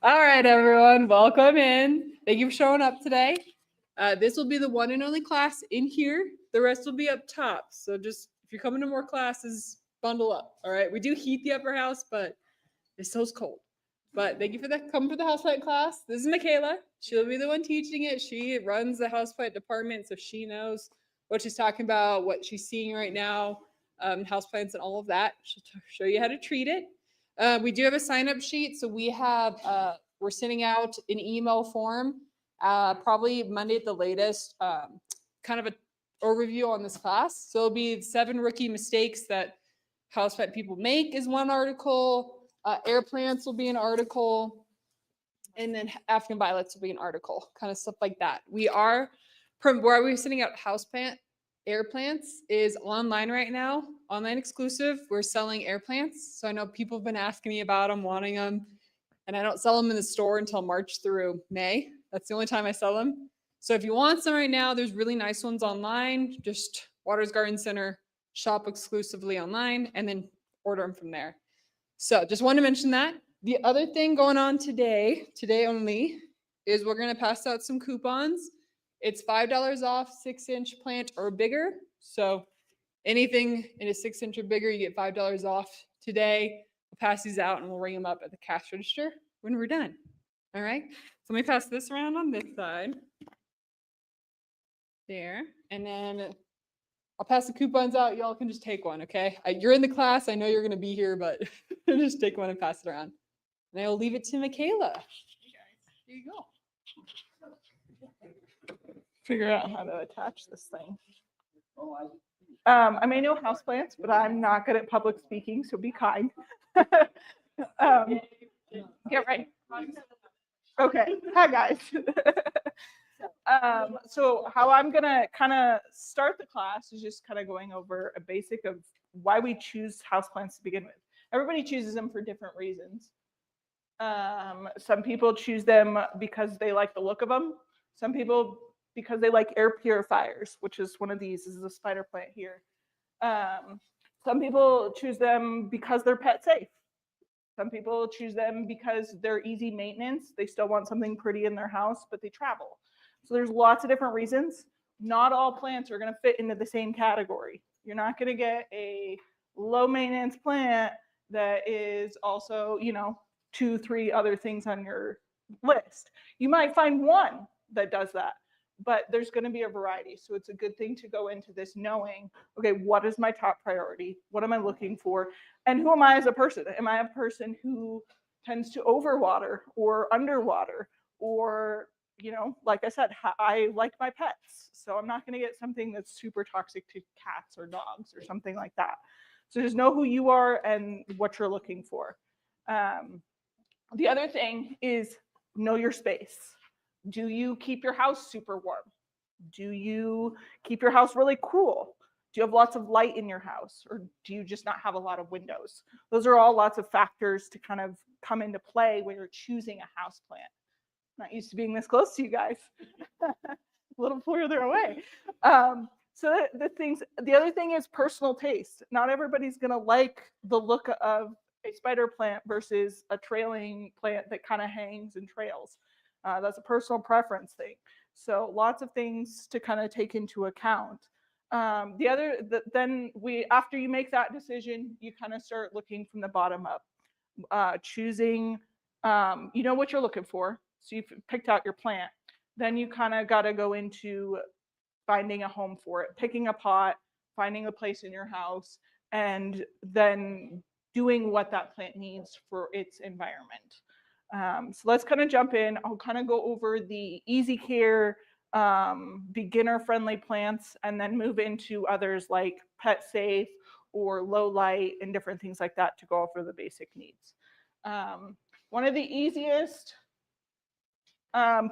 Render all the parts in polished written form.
All right, everyone, welcome in. Thank you for showing up today. This will be the one and only class in here. The rest will be up top. So just if you're coming to more classes, bundle up. All right. We do heat the upper house, but it's so cold. But thank you for coming for the houseplant class. This is Michaela. She'll be the one teaching it. She runs the houseplant department, so she knows what she's talking about, what she's seeing right now, houseplants and all of that. She'll show you how to treat it. We do have a sign-up sheet, so we're sending out an email form, probably Monday at the latest. Kind of an overview on this class. So it'll be 7 rookie mistakes that houseplant people make is one article. Air plants will be an article, and then African violets will be an article, kind of stuff like that. Where we're sending out houseplant air plants is online right now, online exclusive. We're selling air plants, so I know people have been asking me about them, wanting them, and I don't sell them in the store until March through May. That's the only time I sell them. So if you want some right now, there's really nice ones online. Just Waters Garden Center, shop exclusively online, and then order them from there. So just wanted to mention that. The other thing going on today only, is we're going to pass out some coupons. It's $5 off 6-inch plant or bigger. So anything in a 6-inch or bigger, you get $5 off today. We'll pass these out and we'll ring them up at the cash register when we're done. All right. So let me pass this around on this side. There. And then I'll pass the coupons out. Y'all can just take one, okay? You're in the class. I know you're going to be here, but just take one and pass it around. And I will leave it to Michaela. Here you go. Figure out how to attach this thing. I may know houseplants, but I'm not good at public speaking, so be kind. Get right. Okay. Hi, guys. So how I'm going to kind of start the class is just kind of going over a basic of why we choose houseplants to begin with. Everybody chooses them for different reasons. Some people choose them because they like the look of them. Some people because they like air purifiers, which is one of these. This is a spider plant here. Some people choose them because they're pet safe. Some people choose them because they're easy maintenance. They still want something pretty in their house, but they travel. So there's lots of different reasons. Not all plants are going to fit into the same category. You're not going to get a low maintenance plant that is also, 2, 3 other things on your list. You might find one that does that, but there's going to be a variety. So it's a good thing to go into this knowing, okay, what is my top priority? What am I looking for? And who am I as a person? Am I a person who tends to overwater or underwater? Or, like I said, I like my pets. So I'm not going to get something that's super toxic to cats or dogs or something like that. So just know who you are and what you're looking for. The other thing is know your space. Do you keep your house super warm? Do you keep your house really cool? Do you have lots of light in your house? Or do you just not have a lot of windows? Those are all lots of factors to kind of come into play when you're choosing a house plant. Not used to being this close to you guys. A little further away. So the other thing is personal taste. Not everybody's going to like the look of a spider plant versus a trailing plant that kind of hangs and trails. That's a personal preference thing. So lots of things to kind of take into account. After you make that decision, you kind of start looking from the bottom up, choosing, what you're looking for. So you've picked out your plant. Then you kind of got to go into finding a home for it, picking a pot, finding a place in your house, and then doing what that plant needs for its environment. So let's kind of jump in. I'll kind of go over the easy care, beginner-friendly plants, and then move into others like pet safe or low light and different things like that to go over the basic needs. One of the easiest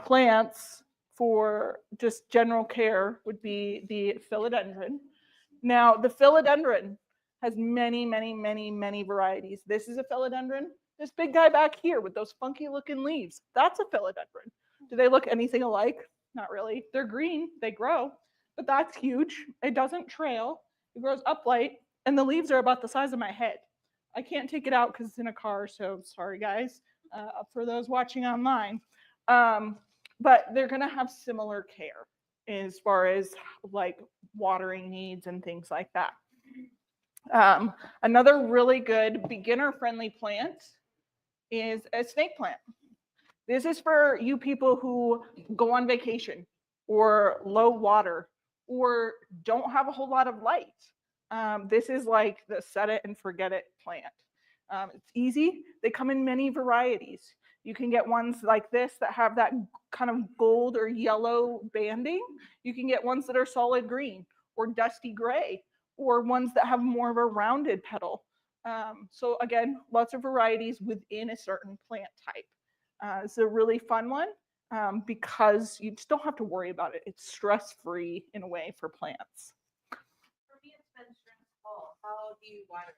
plants for just general care would be the philodendron. Now, the philodendron has many, many, many, many varieties. This is a philodendron. This big guy back here with those funky looking leaves, that's a philodendron. Do they look anything alike? Not really. They're green, they grow, but that's huge. It doesn't trail, it grows upright, and the leaves are about the size of my head. I can't take it out because it's in a car, so sorry guys. for those watching online. But they're going to have similar care as far as like watering needs and things like that. Another really good beginner-friendly plant is a snake plant. This is for you people who go on vacation or low water or don't have a whole lot of light. This is like the set it and forget it plant. It's easy. They come in many varieties. You can get ones like this that have that kind of gold or yellow banding. You can get ones that are solid green or dusty gray, or ones that have more of a rounded petal. So again, lots of varieties within a certain plant type. It's a really fun one because you just don't have to worry about it. It's stress-free in a way for plants. For me, it's been stressful. How do you water it?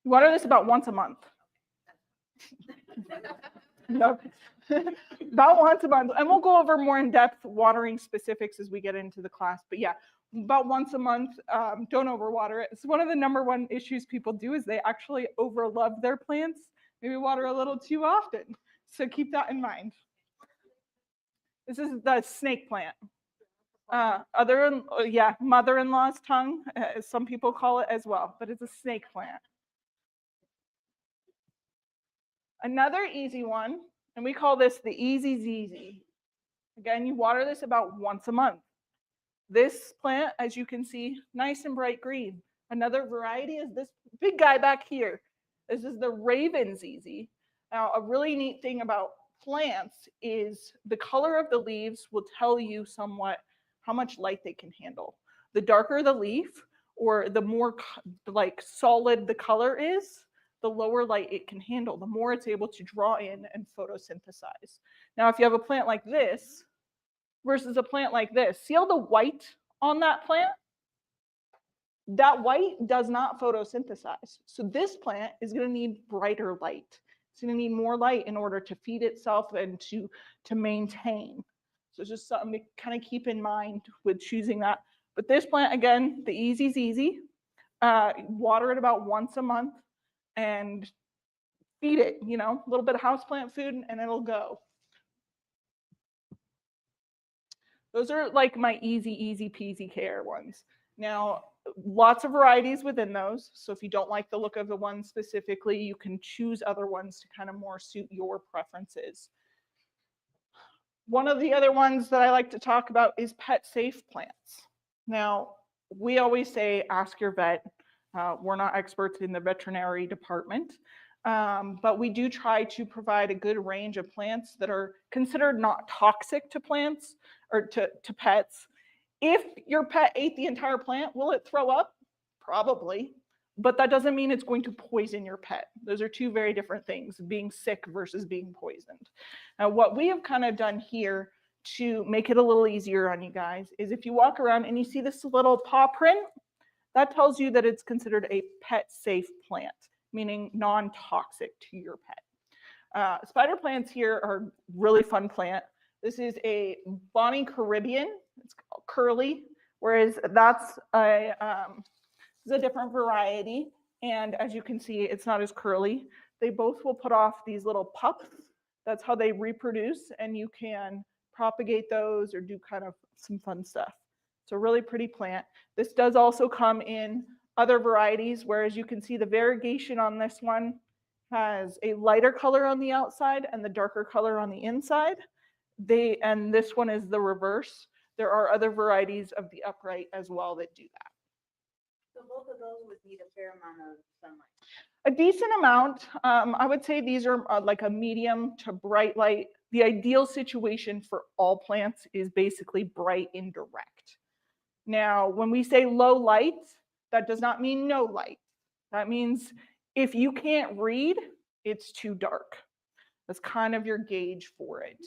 You water this about once a month. No, about once a month. And we'll go over more in-depth watering specifics as we get into the class. But yeah, about once a month. Don't overwater it. It's one of the #1 issues people do is they actually overlove their plants. Maybe water a little too often. So keep that in mind. This is the snake plant. Mother-in-law's tongue, as some people call it as well, but it's a snake plant. Another easy one, and we call this the easy ZZ. Again, you water this about once a month. This plant, as you can see, nice and bright green. Another variety is this big guy back here. This is the Raven ZZ. Now, a really neat thing about plants is the color of the leaves will tell you somewhat how much light they can handle. The darker the leaf, or the more like solid the color is, the lower light it can handle, the more it's able to draw in and photosynthesize. Now, if you have a plant like this versus a plant like this, see all the white on that plant? That white does not photosynthesize. So this plant is going to need brighter light. It's going to need more light in order to feed itself and to maintain. So it's just something to kind of keep in mind with choosing that. But this plant, again, the easy's easy. Water it about once a month and feed it, a little bit of houseplant food and it'll go. Those are like my easy peasy care ones. Now, lots of varieties within those. So if you don't like the look of the one specifically, you can choose other ones to kind of more suit your preferences. One of the other ones that I like to talk about is pet safe plants. Now, we always say, ask your vet. We're not experts in the veterinary department, but we do try to provide a good range of plants that are considered not toxic to plants or to pets. If your pet ate the entire plant, will it throw up? Probably, but that doesn't mean it's going to poison your pet. Those are two very different things, being sick versus being poisoned. Now, what we have kind of done here to make it a little easier on you guys is if you walk around and you see this little paw print, that tells you that it's considered a pet safe plant, meaning non-toxic to your pet. Spider plants here are really fun plant. This is a Bonnie Caribbean. It's called Curly, whereas that's a different variety. And as you can see, it's not as curly. They both will put off these little pups. That's how they reproduce, and you can propagate those or do kind of some fun stuff. It's a really pretty plant. This does also come in other varieties, whereas you can see the variegation on this one has a lighter color on the outside and the darker color on the inside. And this one is the reverse. There are other varieties of the upright as well that do that. So both of those would need a fair amount of sunlight. A decent amount. I would say these are like a medium to bright light. The ideal situation for all plants is basically bright indirect. Now, when we say low light, that does not mean no light. That means if you can't read, it's too dark. That's kind of your gauge for it.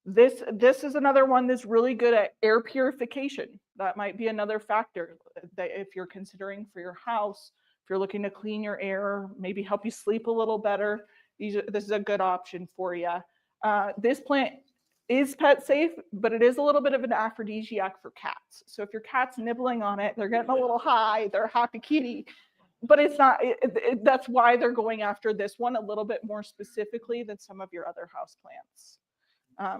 This is another one that's really good at air purification. That might be another factor that if you're considering for your house, if you're looking to clean your air, maybe help you sleep a little better, this is a good option for you. This plant is pet safe, but it is a little bit of an aphrodisiac for cats. So if your cat's nibbling on it, they're getting a little high, they're a happy kitty. but it's not, that's why they're going after this one a little bit more specifically than some of your other houseplants.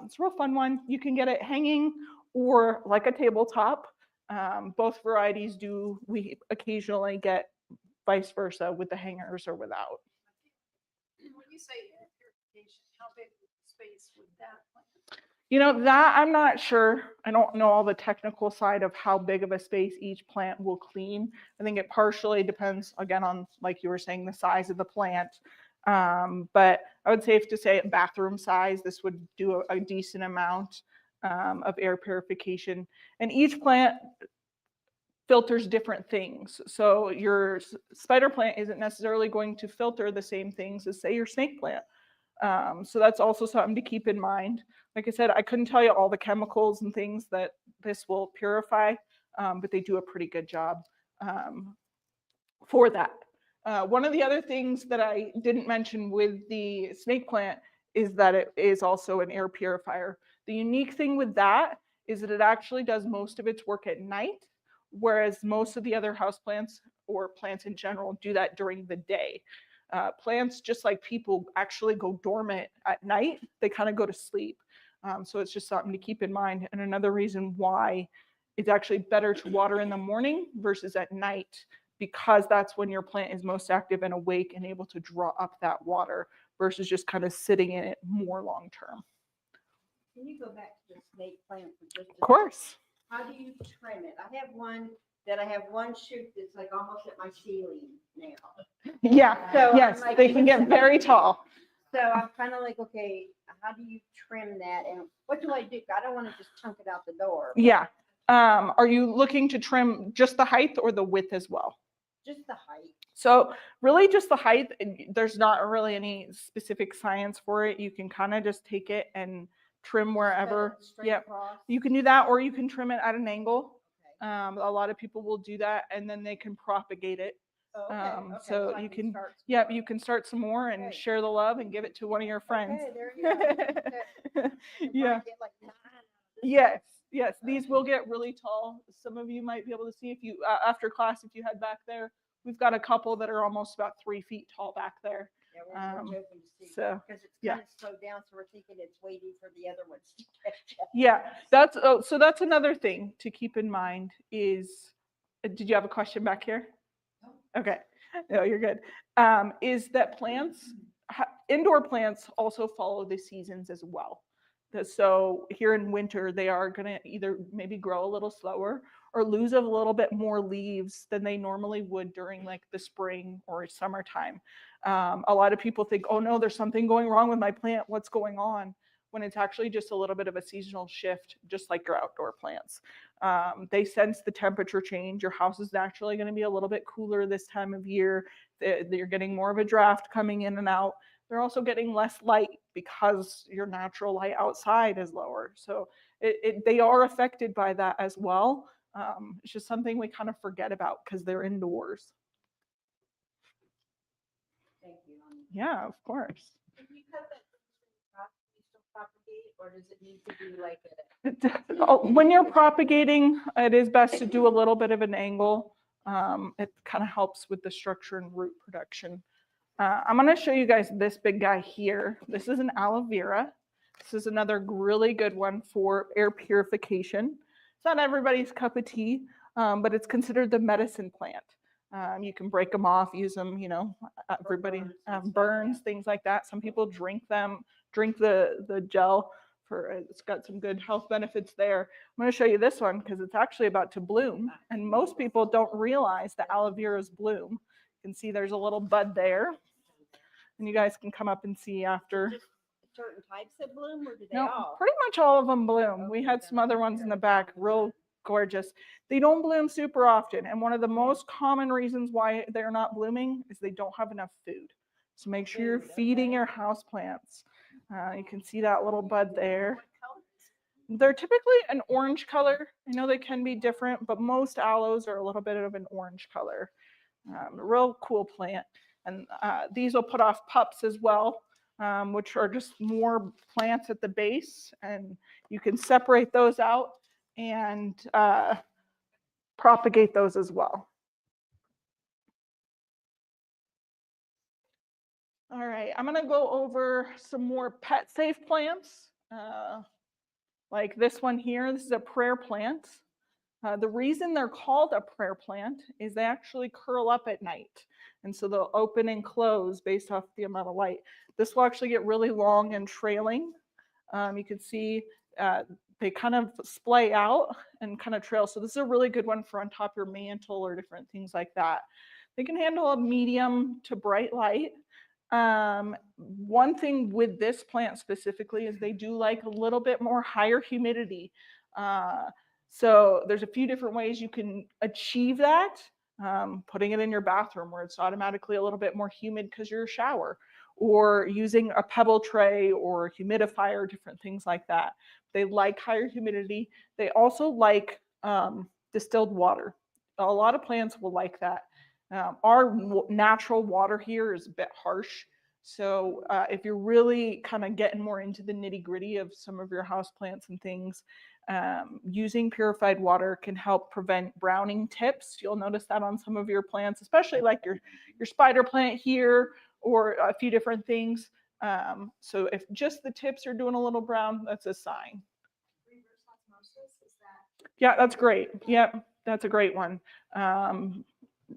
It's a real fun one. You can get it hanging or like a tabletop. Both varieties do, we occasionally get vice versa with the hangers or without. When you say air purification, how big space would that plant? You know, that I'm not sure. I don't know all the technical side of how big of a space each plant will clean. I think it partially depends, again, on, like you were saying, the size of the plant. But I would say, to say bathroom size, this would do a decent amount of air purification. And each plant filters different things. So your spider plant isn't necessarily going to filter the same things as, say, your snake plant. So that's also something to keep in mind. Like I said, I couldn't tell you all the chemicals and things that this will purify, but they do a pretty good job for that. One of the other things that I didn't mention with the snake plant is that it is also an air purifier. The unique thing with that is that it actually does most of its work at night, whereas most of the other houseplants or plants in general do that during the day. Plants, just like people, actually go dormant at night. They kind of go to sleep. So it's just something to keep in mind. And another reason why it's actually better to water in the morning versus at night, because that's when your plant is most active and awake and able to draw up that water versus just kind of sitting in it more long term. Can you go back to the snake plant for just a Of course. How do you trim it? I have one that I have one shoot that's like almost at my ceiling now. Yeah, So yes, I'm like, they can get very tall. So I'm kind of like, okay, how do you trim that? And what do I do? I don't want to just chunk it out the door. Yeah. Are you looking to trim just the height or the width as well? Just the height. So really just the height. There's not really any specific science for it. You can kind of just take it and trim wherever. Straight Yep. across. You can do that, or you can trim it at an angle. A lot of people will do that, and then they can propagate it. Okay. So I you can, start some yep, more. you can start some more and Okay. share the love and give it to one of your friends. Okay, there you go. Okay. Yeah. Get like 9 out of this Yes, yes, these will get really tall. Some of you might be able to see if you, after class, if you head back there, we've got a couple that are almost about 3 feet tall back there. Yeah, we're hoping to see. So, Because it's yeah. kind of slowed down, so we're thinking it's waiting for the other ones to catch up. Yeah, that's, oh, so that's another thing to keep in mind is, did you have a question back here? Okay, no, you're good. Is that plants, indoor plants also follow the seasons as well. So here in winter, they are going to either maybe grow a little slower or lose a little bit more leaves than they normally would during like the spring or summertime. A lot of people think, oh no, there's something going wrong with my plant. What's going on? When it's actually just a little bit of a seasonal shift, just like your outdoor plants. They sense the temperature change. Your house is naturally going to be a little bit cooler this time of year. You're getting more of a draft coming in and out. They're also getting less light because your natural light outside is lower. So they are affected by that as well. It's just something we kind of forget about because they're indoors. Thank you. Yeah, of course. If you cut that off, you still propagate, or does it need to be like a? When you're propagating, it is best to do a little bit of an angle. It kind of helps with the structure and root production. I'm going to show you guys this big guy here. This is an aloe vera. This is another really good one for air purification. It's not everybody's cup of tea, but it's considered the medicine plant. You can break them off, use them, you know, everybody burns, things like that. Some people drink them, drink the gel. It's got some good health benefits there. I'm going to show you this one because it's actually about to bloom. And most people don't realize the aloe vera's bloom. You can see there's a little bud there. And you guys can come up and see after. Just certain types that bloom, or do they No, all? pretty much all of them bloom. We had some other ones in the back, real gorgeous. They don't bloom super often. And one of the most common reasons why they're not blooming is they don't have enough food. So make sure you're feeding your houseplants. You can see that little bud there. They're typically an orange color. I know they can be different, but most aloes are a little bit of an orange color. Real cool plant. And these will put off pups as well, which are just more plants at the base. And you can separate those out and propagate those as well. All right, I'm gonna go over some more pet safe plants. Like this one here, this is a prayer plant. The reason they're called a prayer plant is they actually curl up at night. And so they'll open and close based off the amount of light. This will actually get really long and trailing. You can see they kind of splay out and kind of trail. So this is a really good one for on top of your mantle or different things like that. They can handle a medium to bright light. One thing with this plant specifically is they do like a little bit more higher humidity. So there's a few different ways you can achieve that. Putting it in your bathroom where it's automatically a little bit more humid because you're a shower, or using a pebble tray or humidifier, different things like that. They like higher humidity. They also like distilled water. A lot of plants will like that. Our natural water here is a bit harsh. So if you're really kind of getting more into the nitty gritty of some of your house plants and things, using purified water can help prevent browning tips. You'll notice that on some of your plants, especially like your spider plant here or a few different things. So if just the tips are doing a little brown, that's a sign. Reverse osmosis, is that? Yeah, that's great. Yep, that's a great one.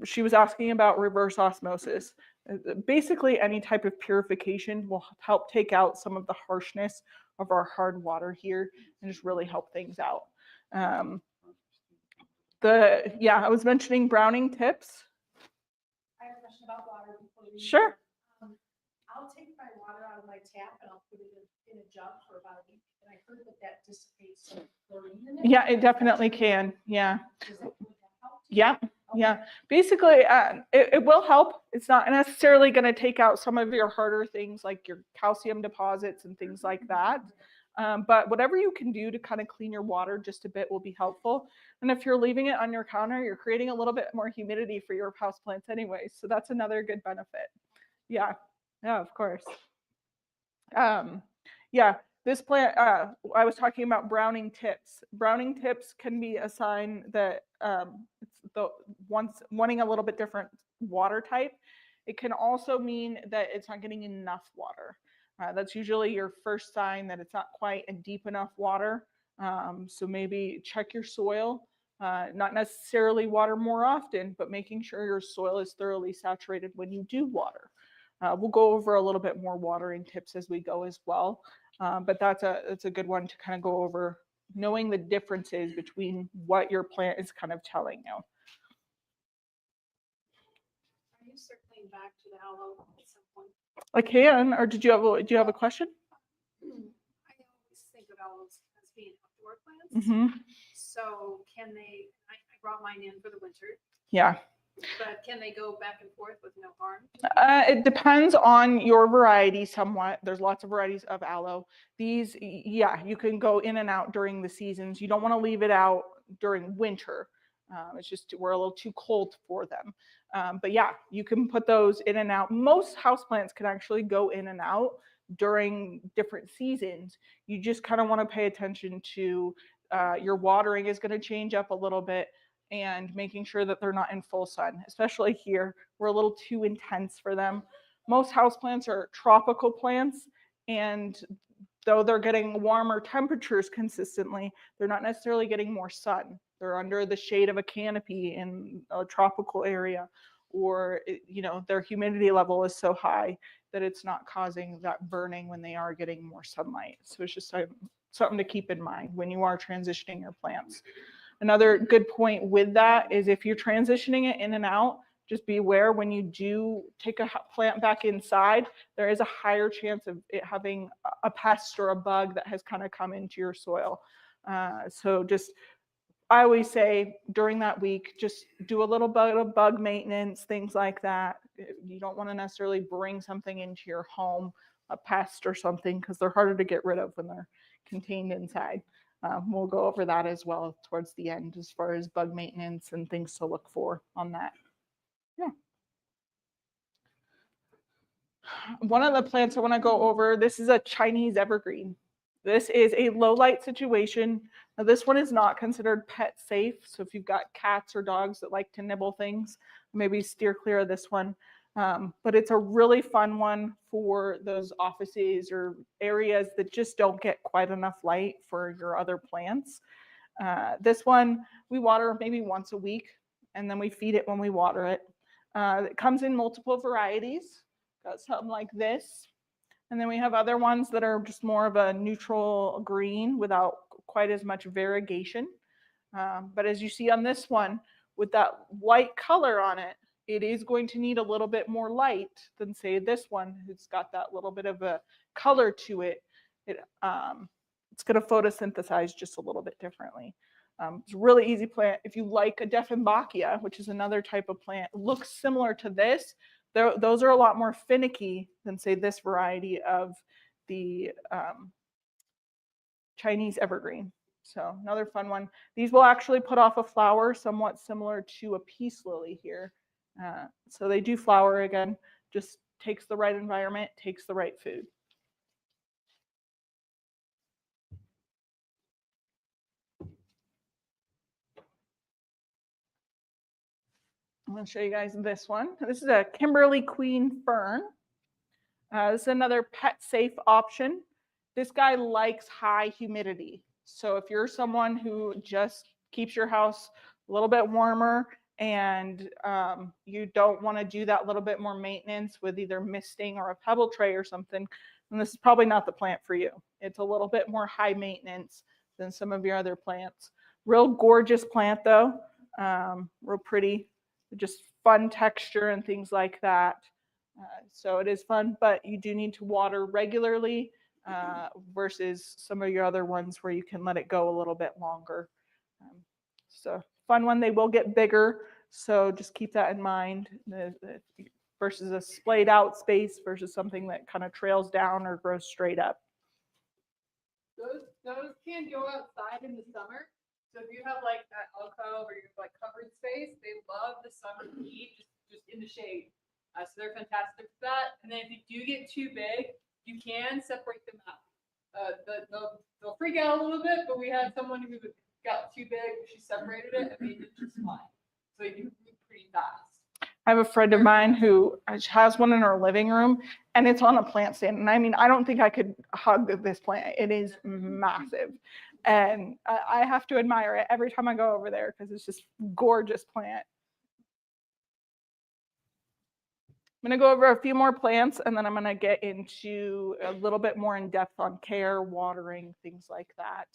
She was asking about reverse osmosis. Basically, any type of purification will help take out some of the harshness of our hard water here and just really help things out. I was mentioning browning tips. I have a question about water before we. Sure. I'll take my water out of my tap and I'll put it in a jug for about a week. And I heard that dissipates some chlorine in it. Yeah, it definitely can. Yeah. Would that help? Yeah. Okay. Yeah, basically, it will help. It's not necessarily going to take out some of your harder things like your calcium deposits and things like that. But whatever you can do to kind of clean your water just a bit will be helpful. And if you're leaving it on your counter, you're creating a little bit more humidity for your houseplants anyway. So that's another good benefit. Yeah, of course. This plant, I was talking about browning tips. Browning tips can be a sign that it's wanting a little bit different water type. It can also mean that it's not getting enough water. That's usually your first sign that it's not quite a deep enough water. So maybe check your soil. Not necessarily water more often, but making sure your soil is thoroughly saturated when you do water. We'll go over a little bit more watering tips as we go as well. But that's a good one to kind of go over, knowing the differences between what your plant is kind of telling you. Are you circling back to the aloe at some point? I can, or do you have a question? I always think of aloes as being outdoor plants. Mm-hmm. So can they, I brought mine in for the winter, Yeah. but can they go back and forth with no harm? It depends on your variety somewhat. There's lots of varieties of aloe. These, you can go in and out during the seasons. You don't want to leave it out during winter. It's just we're a little too cold for them. But yeah, you can put those in and out. Most houseplants can actually go in and out during different seasons. You just kind of want to pay attention to your watering is going to change up a little bit, and making sure that they're not in full sun, especially here. We're a little too intense for them. Most houseplants are tropical plants, and though they're getting warmer temperatures consistently, they're not necessarily getting more sun. They're under the shade of a canopy in a tropical area, or their humidity level is so high that it's not causing that burning when they are getting more sunlight. So it's just something to keep in mind when you are transitioning your plants. Another good point with that is if you're transitioning it in and out, just be aware when you do take a plant back inside, there is a higher chance of it having a pest or a bug that has kind of come into your soil. So I always say during that week, just do a little bit of bug maintenance, things like that. You don't want to necessarily bring something into your home, a pest or something, because they're harder to get rid of when they're contained inside. We'll go over that as well towards the end as far as bug maintenance and things to look for on that. Yeah. One of the plants I want to go over, this is a Chinese evergreen. This is a low light situation. Now, this one is not considered pet safe. So if you've got cats or dogs that like to nibble things, maybe steer clear of this one. But it's a really fun one for those offices or areas that just don't get quite enough light for your other plants. This one, we water maybe once a week, and then we feed it when we water it. It comes in multiple varieties. Got something like this. And then we have other ones that are just more of a neutral green without quite as much variegation. But as you see on this one, with that white color on it, it is going to need a little bit more light than, say, this one, who's got that little bit of a color to it. It's going to photosynthesize just a little bit differently. It's a really easy plant. If you like a Dieffenbachia, which is another type of plant, looks similar to this, those are a lot more finicky than, say, this variety of the Chinese evergreen. So another fun one. These will actually put off a flower somewhat similar to a peace lily here. So they do flower again, just takes the right environment, takes the right food. I'm going to show you guys this one. This is a Kimberly Queen fern. This is another pet safe option. This guy likes high humidity. So if you're someone who just keeps your house a little bit warmer and you don't want to do that little bit more maintenance with either misting or a pebble tray or something, then this is probably not the plant for you. It's a little bit more high maintenance than some of your other plants. Real gorgeous plant though, real pretty, just fun texture and things like that. So it is fun, but you do need to water regularly versus some of your other ones where you can let it go a little bit longer. So fun one. They will get bigger, so just keep that in mind. Versus a splayed out space versus something that kind of trails down or grows straight up. Those can go outside in the summer. So if you have like that alcove or you have like covered space, they love the summer heat just in the shade. So they're fantastic for that. And then if you do get too big, you can separate them out. They'll freak out a little bit, but we had someone who got too big. She separated it and made it just fine. So you can move pretty fast. I have a friend of mine who has one in her living room, and it's on a plant stand. And I mean, I don't think I could hug this plant. It is massive. And I have to admire it every time I go over there because it's just a gorgeous plant. I'm going to go over a few more plants, and then I'm going to get into a little bit more in depth on care, watering, things like that.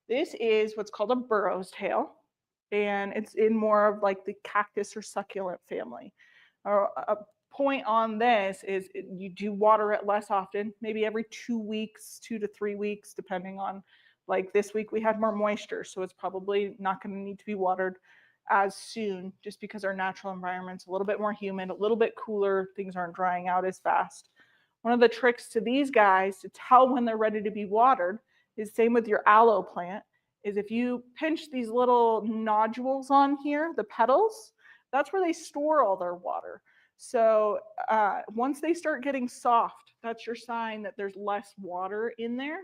This is what's called a burro's tail, and it's in more of like the cactus or succulent family. A point on this is you do water it less often, maybe every 2 weeks, 2 to 3 weeks, depending on, like this week we had more moisture, so it's probably not going to need to be watered as soon just because our natural environment's a little bit more humid, a little bit cooler, things aren't drying out as fast. One of the tricks to these guys to tell when they're ready to be watered is same with your aloe plant, is if you pinch these little nodules on here, the petals, that's where they store all their water. So once they start getting soft, that's your sign that there's less water in there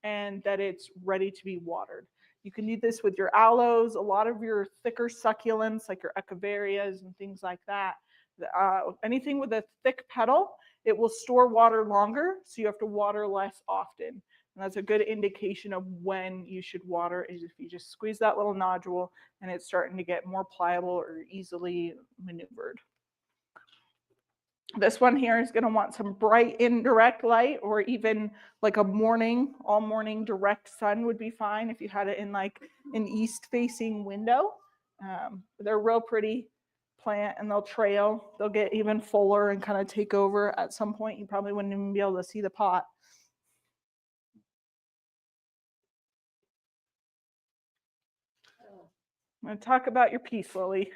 and that it's ready to be watered. You can do this with your aloes, a lot of your thicker succulents like your echeverias and things like that. Anything with a thick petal, it will store water longer, so you have to water less often. And that's a good indication of when you should water, is if you just squeeze that little nodule and it's starting to get more pliable or easily maneuvered. This one here is going to want some bright indirect light, or even like a morning, all morning direct sun would be fine if you had it in like an east facing window. They're real pretty plant and they'll trail. They'll get even fuller and kind of take over at some point. You probably wouldn't even be able to see the pot. I'm going to talk about your peace lily.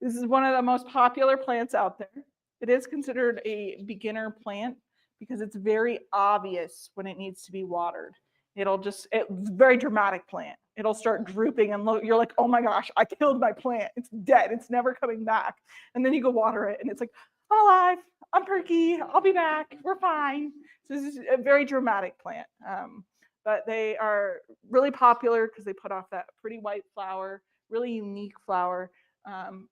This is one of the most popular plants out there. It is considered a beginner plant because it's very obvious when it needs to be watered. It's a very dramatic plant. It'll start drooping and you're like, oh my gosh, I killed my plant. It's dead. It's never coming back. And then you go water it and it's like, I'm alive. I'm perky. I'll be back. We're fine. So this is a very dramatic plant. But they are really popular because they put off that pretty white flower, really unique flower.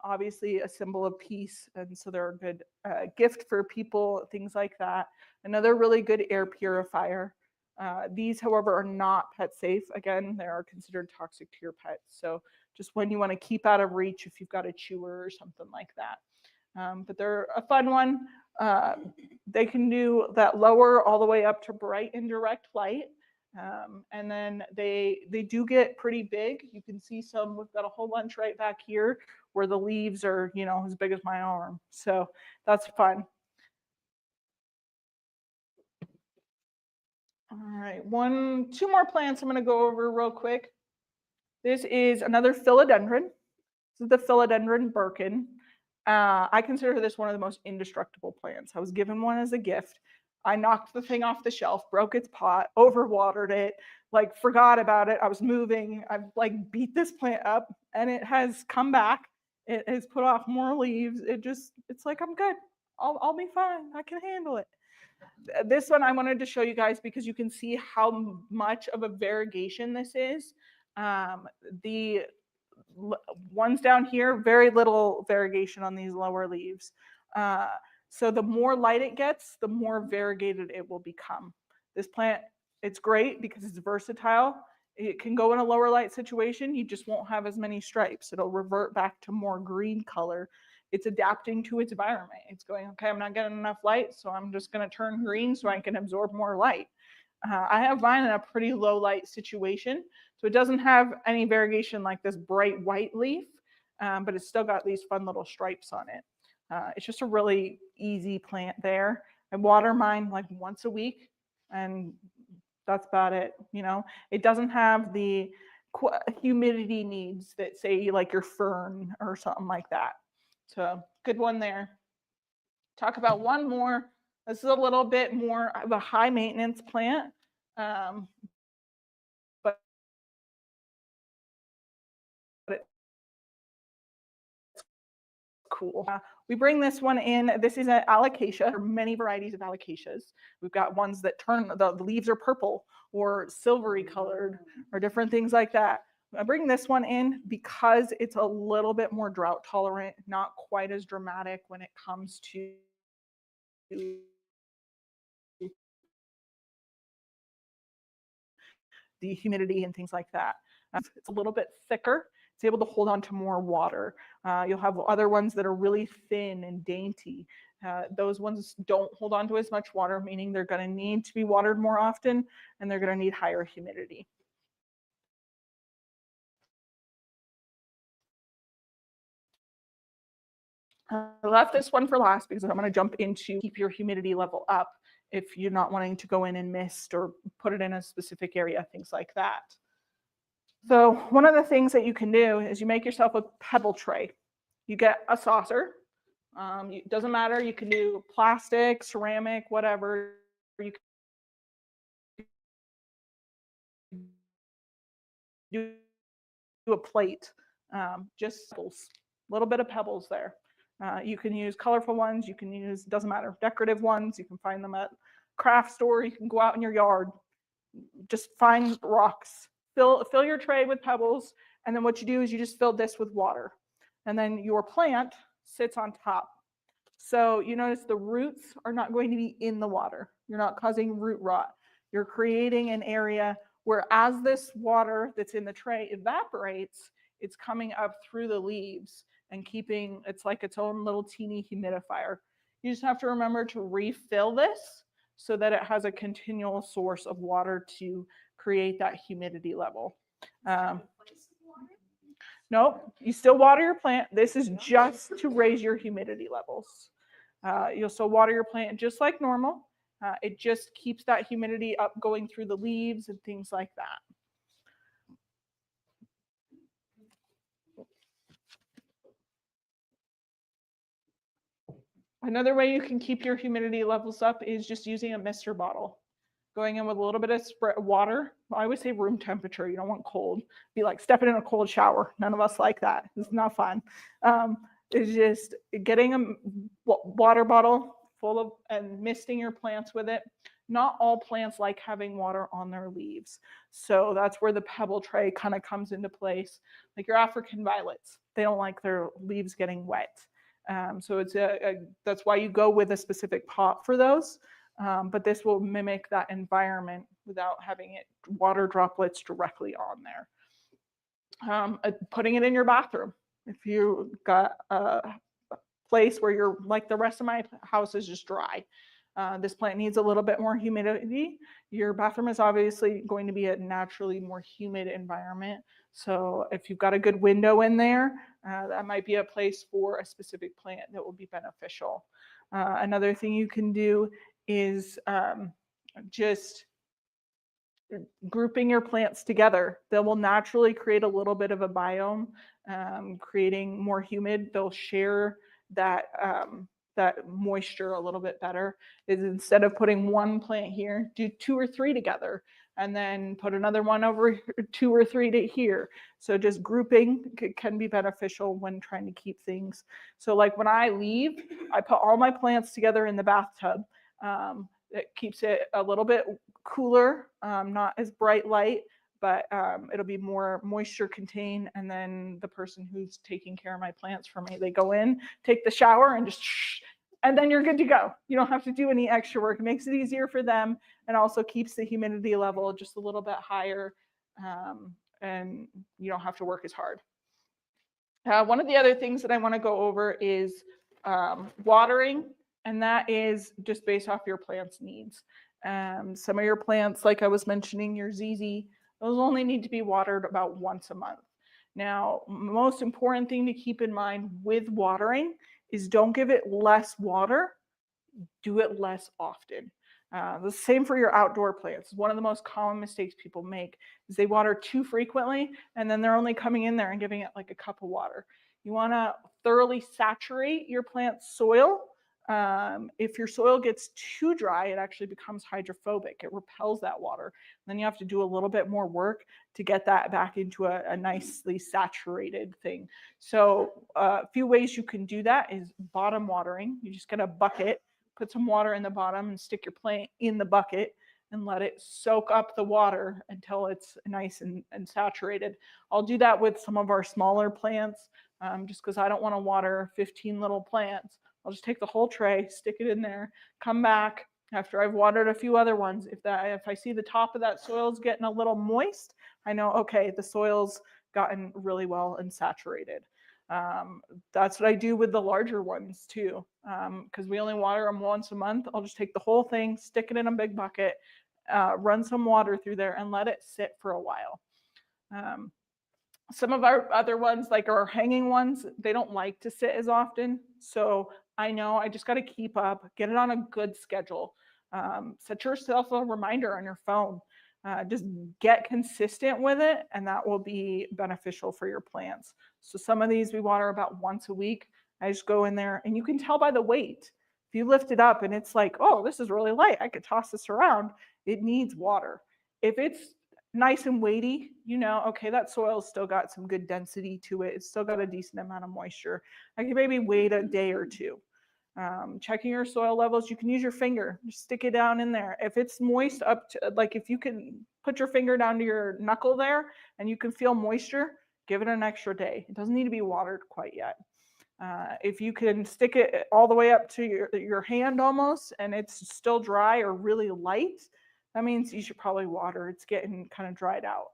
Obviously a symbol of peace, and so they're a good gift for people, things like that. Another really good air purifier. These, however, are not pet safe. Again, they are considered toxic to your pets. So just when you want to keep out of reach if you've got a chewer or something like that. But they're a fun one. They can do that lower all the way up to bright indirect light. And then they do get pretty big. You can see some, we've got a whole bunch right back here where the leaves are, you know, as big as my arm. So that's fun. All right, two more plants I'm going to go over real quick. This is another philodendron. This is the philodendron Birkin. I consider this one of the most indestructible plants. I was given one as a gift. I knocked the thing off the shelf, broke its pot, overwatered it, like forgot about it. I was moving. I've like beat this plant up, and it has come back. It has put off more leaves. It's like, I'm good. I'll be fine. I can handle it. This one I wanted to show you guys because you can see how much of a variegation this is. The ones down here, very little variegation on these lower leaves. So the more light it gets, the more variegated it will become. This plant, it's great because it's versatile. It can go in a lower light situation. You just won't have as many stripes. It'll revert back to more green color. It's adapting to its environment. It's going, okay, I'm not getting enough light, so I'm just going to turn green so I can absorb more light. I have mine in a pretty low light situation, so it doesn't have any variegation like this bright white leaf, but it's still got these fun little stripes on it. It's just a really easy plant there. I water mine like once a week, and that's about it. You know, it doesn't have the humidity needs that say like your fern or something like that. So good one there. Talk about one more. This is a little bit more of a high maintenance plant, but it's cool. We bring this one in. This is an alocasia. There are many varieties of alocasias. We've got ones that turn, the leaves are purple or silvery colored or different things like that. I bring this one in because it's a little bit more drought tolerant, not quite as dramatic when it comes to the humidity and things like that. It's a little bit thicker. It's able to hold on to more water. You'll have other ones that are really thin and dainty. Those ones don't hold on to as much water, meaning they're going to need to be watered more often, and they're going to need higher humidity. I left this one for last because I'm going to jump into keep your humidity level up if you're not wanting to go in and mist or put it in a specific area, things like that. So one of the things that you can do is you make yourself a pebble tray. You get a saucer. It doesn't matter. You can do plastic, ceramic, whatever. You can do a plate, just pebbles, a little bit of pebbles there. You can use colorful ones. You can use, doesn't matter, decorative ones. You can find them at craft store. You can go out in your yard. Just find rocks. Fill your tray with pebbles, and then what you do is you just fill this with water. And then your plant sits on top. So you notice the roots are not going to be in the water. You're not causing root rot. You're creating an area where as this water that's in the tray evaporates, it's coming up through the leaves and keeping, it's like its own little teeny humidifier. You just have to remember to refill this so that it has a continual source of water to create that humidity level. Nope, you still water your plant. This is just to raise your humidity levels. You'll still water your plant just like normal. It just keeps that humidity up going through the leaves and things like that. Another way you can keep your humidity levels up is just using a mister bottle. Going in with a little bit of water. I always say room temperature. You don't want cold. Be like stepping in a cold shower. None of us like that. It's not fun. It's just getting a water bottle full of and misting your plants with it. not all plants like having water on their leaves. So that's where the pebble tray kind of comes into place. Like your African violets, they don't like their leaves getting wet. So it's that's why you go with a specific pot for those. But this will mimic that environment without having it water droplets directly on there. Putting it in your bathroom. If you got a place where you're like the rest of my house is just dry, this plant needs a little bit more humidity. Your bathroom is obviously going to be a naturally more humid environment. So if you've got a good window in there, that might be a place for a specific plant that will be beneficial. Another thing you can do is just grouping your plants together. They will naturally create a little bit of a biome, creating more humid. They'll share that that moisture a little bit better. Is instead of putting one plant here, do 2 or 3 together, and then put another one over 2 or 3 to here. So just grouping can be beneficial when trying to keep things. So like when I leave, I put all my plants together in the bathtub. It keeps it a little bit cooler, not as bright light, but it'll be more moisture contained. And then the person who's taking care of my plants for me, they go in, take the shower, and just and then you're good to go. You don't have to do any extra work. It makes it easier for them, and also keeps the humidity level just a little bit higher, and you don't have to work as hard. One of the other things that I want to go over is watering, and that is just based off your plant's needs. Some of your plants, like I was mentioning, your ZZ, those only need to be watered about once a month. Now, most important thing to keep in mind with watering is don't give it less water, do it less often. The same for your outdoor plants. One of the most common mistakes people make is they water too frequently, and then they're only coming in there and giving it like a cup of water. You want to thoroughly saturate your plant's soil. If your soil gets too dry, it actually becomes hydrophobic. It repels that water. Then you have to do a little bit more work to get that back into a nicely saturated thing. So a few ways you can do that is bottom watering. You just get a bucket, put some water in the bottom, and stick your plant in the bucket and let it soak up the water until it's nice and saturated. I'll do that with some of our smaller plants, just because I don't want to water 15 little plants. I'll just take the whole tray, stick it in there, come back after I've watered a few other ones. If I see the top of that soil is getting a little moist, I know, okay, the soil's gotten really well and saturated. That's what I do with the larger ones too, because we only water them once a month. I'll just take the whole thing, stick it in a big bucket, run some water through there, and let it sit for a while. Some of our other ones, like our hanging ones, they don't like to sit as often. So I know I just got to keep up, get it on a good schedule. Set yourself a reminder on your phone. Just get consistent with it, and that will be beneficial for your plants. So some of these we water about once a week. I just go in there, and you can tell by the weight. If you lift it up and it's like, oh, this is really light, I could toss this around, it needs water. If it's nice and weighty, you know, okay, that soil's still got some good density to it. It's still got a decent amount of moisture. I can maybe wait a day or two. Checking your soil levels, you can use your finger, just stick it down in there. If it's moist up to, like if you can put your finger down to your knuckle there and you can feel moisture, give it an extra day. It doesn't need to be watered quite yet. If you can stick it all the way up to your hand almost and it's still dry or really light, that means you should probably water. It's getting kind of dried out.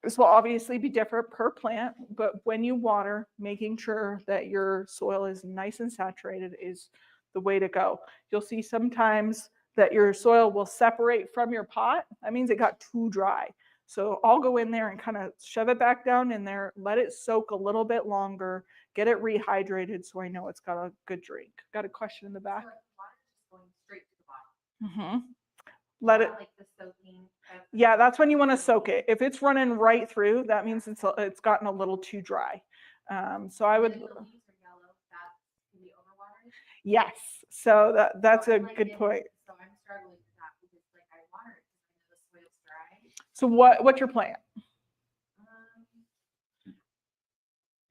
This will obviously be different per plant, but when you water, making sure that your soil is nice and saturated is the way to go. You'll see sometimes that your soil will separate from your pot. That means it got too dry. So I'll go in there and kind of shove it back down in there, let it soak a little bit longer, get it rehydrated so I know it's got a good drink. Got a question in the back? So like water just going straight to the bottom. Mm-hmm. Let it. Not like the soaking. Yeah, that's when you want to soak it. If it's running right through, that means it's gotten a little too dry. So I would. If the leaves are yellow, that can be overwatered. Yes. So that's So a like good this, point. So I'm struggling with that because like I water it because I know the soil's dry. So what's your plant?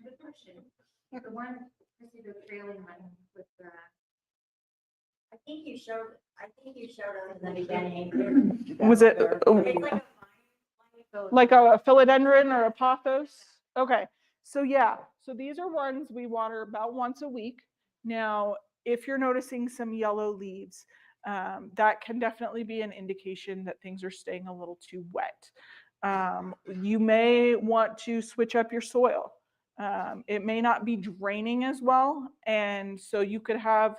Good question. The one, I see the trailing one with the I think you showed us in the beginning. Was it It's like a vine, like a philodendron or a pothos? Okay, so yeah, so these are ones we water about once a week. Now, if you're noticing some yellow leaves, that can definitely be an indication that things are staying a little too wet. You may want to switch up your soil. It may not be draining as well, and so you could have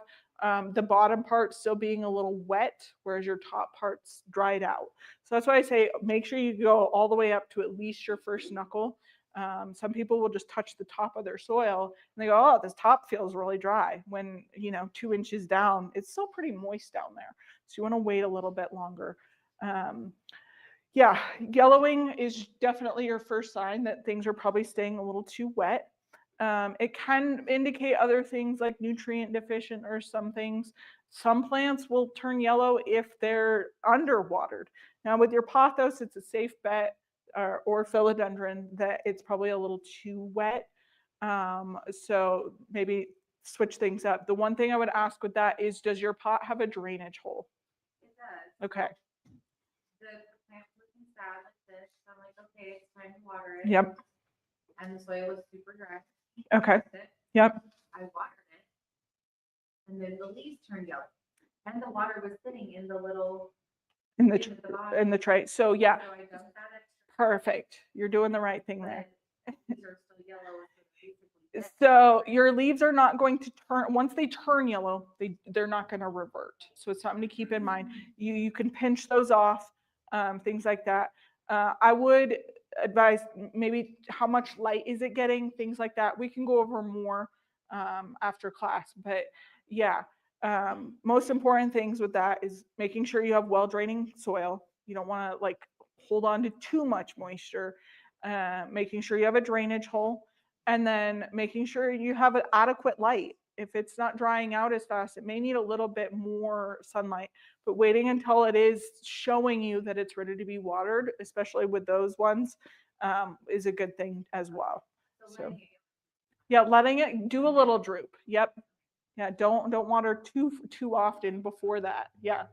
the bottom part still being a little wet, whereas your top part's dried out. So that's why I say make sure you go all the way up to at least your first knuckle. Some people will just touch the top of their soil and they go, oh, this top feels really dry. When, 2 inches down, it's still pretty moist down there. So you want to wait a little bit longer. Yeah, yellowing is definitely your first sign that things are probably staying a little too wet. It can indicate other things like nutrient deficient or some things. Some plants will turn yellow if they're underwatered. Now with your pothos, it's a safe bet, or philodendron, that it's probably a little too wet. So maybe switch things up. The one thing I would ask with that is, does your pot have a drainage hole? It does. Okay. The plant was sad like this. So I'm like, okay, it's time to water it. Yep. And the soil was super dry. Okay. Yep. I watered it. And then the leaves turned yellow. And the water was sitting in the little In the bottom. tray. So yeah. So I dumped that extra. Perfect. You're doing the right thing there. But these are still yellow. So basically dead. So your leaves are not going to turn, once they turn yellow, they're not going to revert. So it's something to keep in mind. You can pinch those off, things like that. I would advise maybe how much light is it getting, things like that. We can go over more after class, but yeah. Most important things with that is making sure you have well draining soil. You don't want to hold on to too much moisture. Making sure you have a drainage hole, and then making sure you have an adequate light. If it's not drying out as fast, it may need a little bit more sunlight, but waiting until it is showing you that it's ready to be watered, especially with those ones, is a good thing as well. So yeah, letting it do a little droop. Yep. Yeah, don't water too often before that. Yeah.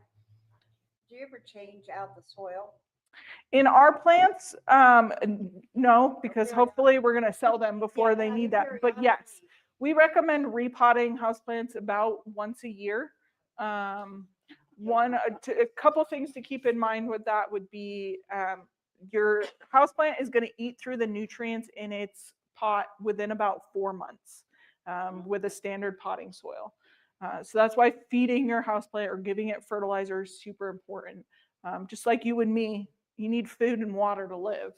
Do you ever change out the soil? In our plants, no, because hopefully we're going to sell them before they need that. But yes, we recommend repotting houseplants about once a year. A couple things to keep in mind with that would be your houseplant is going to eat through the nutrients in its pot within about 4 months with a standard potting soil. So that's why feeding your houseplant or giving it fertilizer is super important. Just like you and me, you need food and water to live.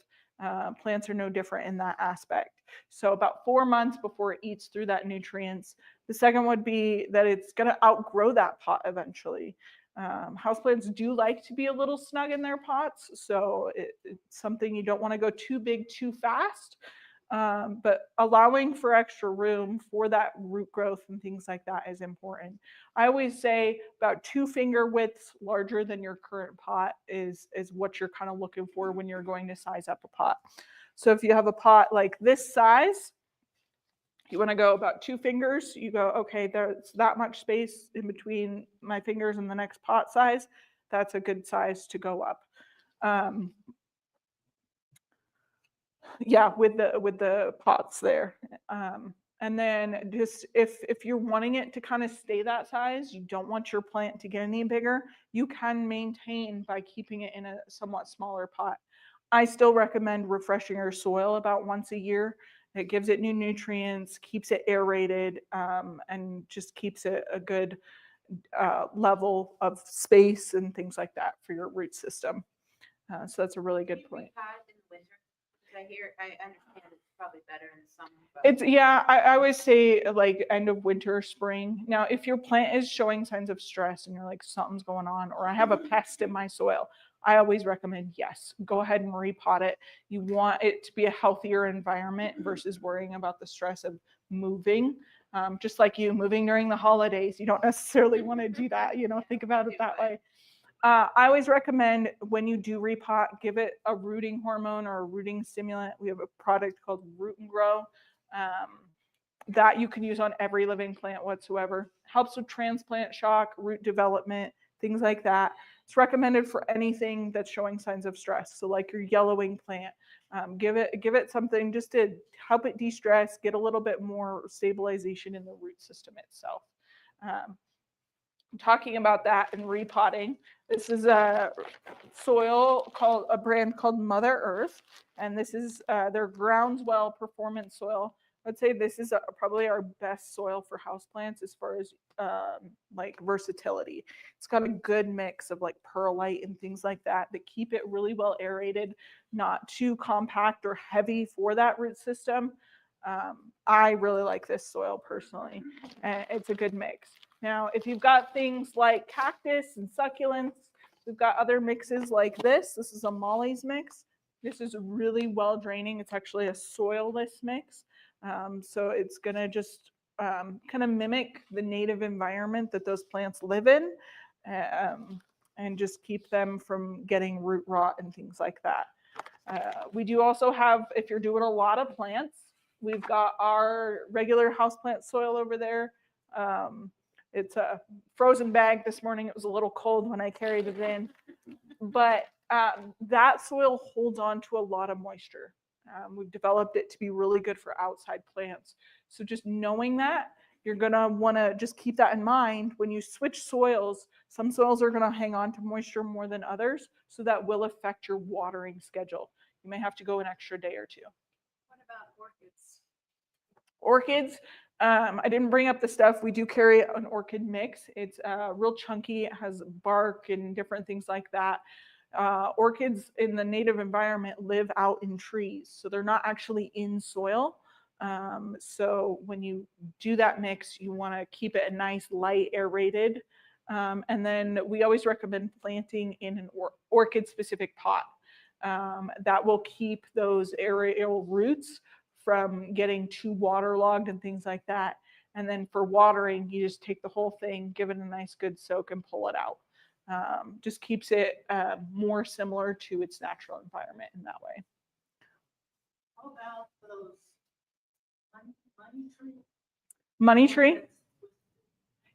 Plants are no different in that aspect. So about 4 months before it eats through that nutrients. The second would be that it's going to outgrow that pot eventually. Houseplants do like to be a little snug in their pots, so it's something you don't want to go too big too fast. But allowing for extra room for that root growth and things like that is important. I always say about 2 finger widths larger than your current pot is what you're kind of looking for when you're going to size up a pot. So if you have a pot like this size, you want to go about 2 fingers, you go, okay, there's that much space in between my fingers and the next pot size. That's a good size to go up. Yeah, with the pots there. And then just if you're wanting it to kind of stay that size, you don't want your plant to get any bigger, you can maintain by keeping it in a somewhat smaller pot. I still recommend refreshing your soil about once a year. It gives it new nutrients, keeps it aerated, and just keeps it a good level of space and things like that for your root system. So that's a really good point. In the winter? I understand it's probably better in the summer. But It's I always say like end of winter, spring. Now, if your plant is showing signs of stress and you're like something's going on, or I have a pest in my soil, I always recommend yes, go ahead and repot it. You want it to be a healthier environment versus worrying about the stress of moving. Just like you moving during the holidays, you don't necessarily want to do that. Think about it that way. I always recommend when you do repot, give it a rooting hormone or a rooting stimulant. We have a product called Root and Grow That you can use on every living plant whatsoever. Helps with transplant shock, root development, things like that. It's recommended for anything that's showing signs of stress. So like your yellowing plant, give it something just to help it de-stress, get a little bit more stabilization in the root system itself. Talking about that and repotting, this is a soil called a brand called Mother Earth, and this is their Groundswell Performance Soil. I'd say this is probably our best soil for houseplants as far as like versatility. It's got a good mix of like perlite and things like that that keep it really well aerated, not too compact or heavy for that root system. I really like this soil personally, and it's a good mix. Now, if you've got things like cactus and succulents, we've got other mixes like this. This is a Molly's mix. This is really well draining. It's actually a soilless mix. So it's going to just kind of mimic the native environment that those plants live in, and just keep them from getting root rot and things like that. We do also have, if you're doing a lot of plants, we've got our regular houseplant soil over there. It's a frozen bag this morning. It was a little cold when I carried it in, but that soil holds on to a lot of moisture. We've developed it to be really good for outside plants. So just knowing that, you're going to want to just keep that in mind when you switch soils. Some soils are going to hang on to moisture more than others, so that will affect your watering schedule. You may have to go an extra day or two. What about orchids? Orchids, I didn't bring up the stuff. We do carry an orchid mix. It's real chunky. It has bark and different things like that. Orchids in the native environment live out in trees, so they're not actually in soil. So when you do that mix, you want to keep it a nice light aerated. And then we always recommend planting in an orchid specific pot. That will keep those aerial roots from getting too waterlogged and things like that. And then for watering, you just take the whole thing, give it a nice good soak, and pull it out. Just keeps it more similar to its natural environment in that way. How about those money tree? Money tree?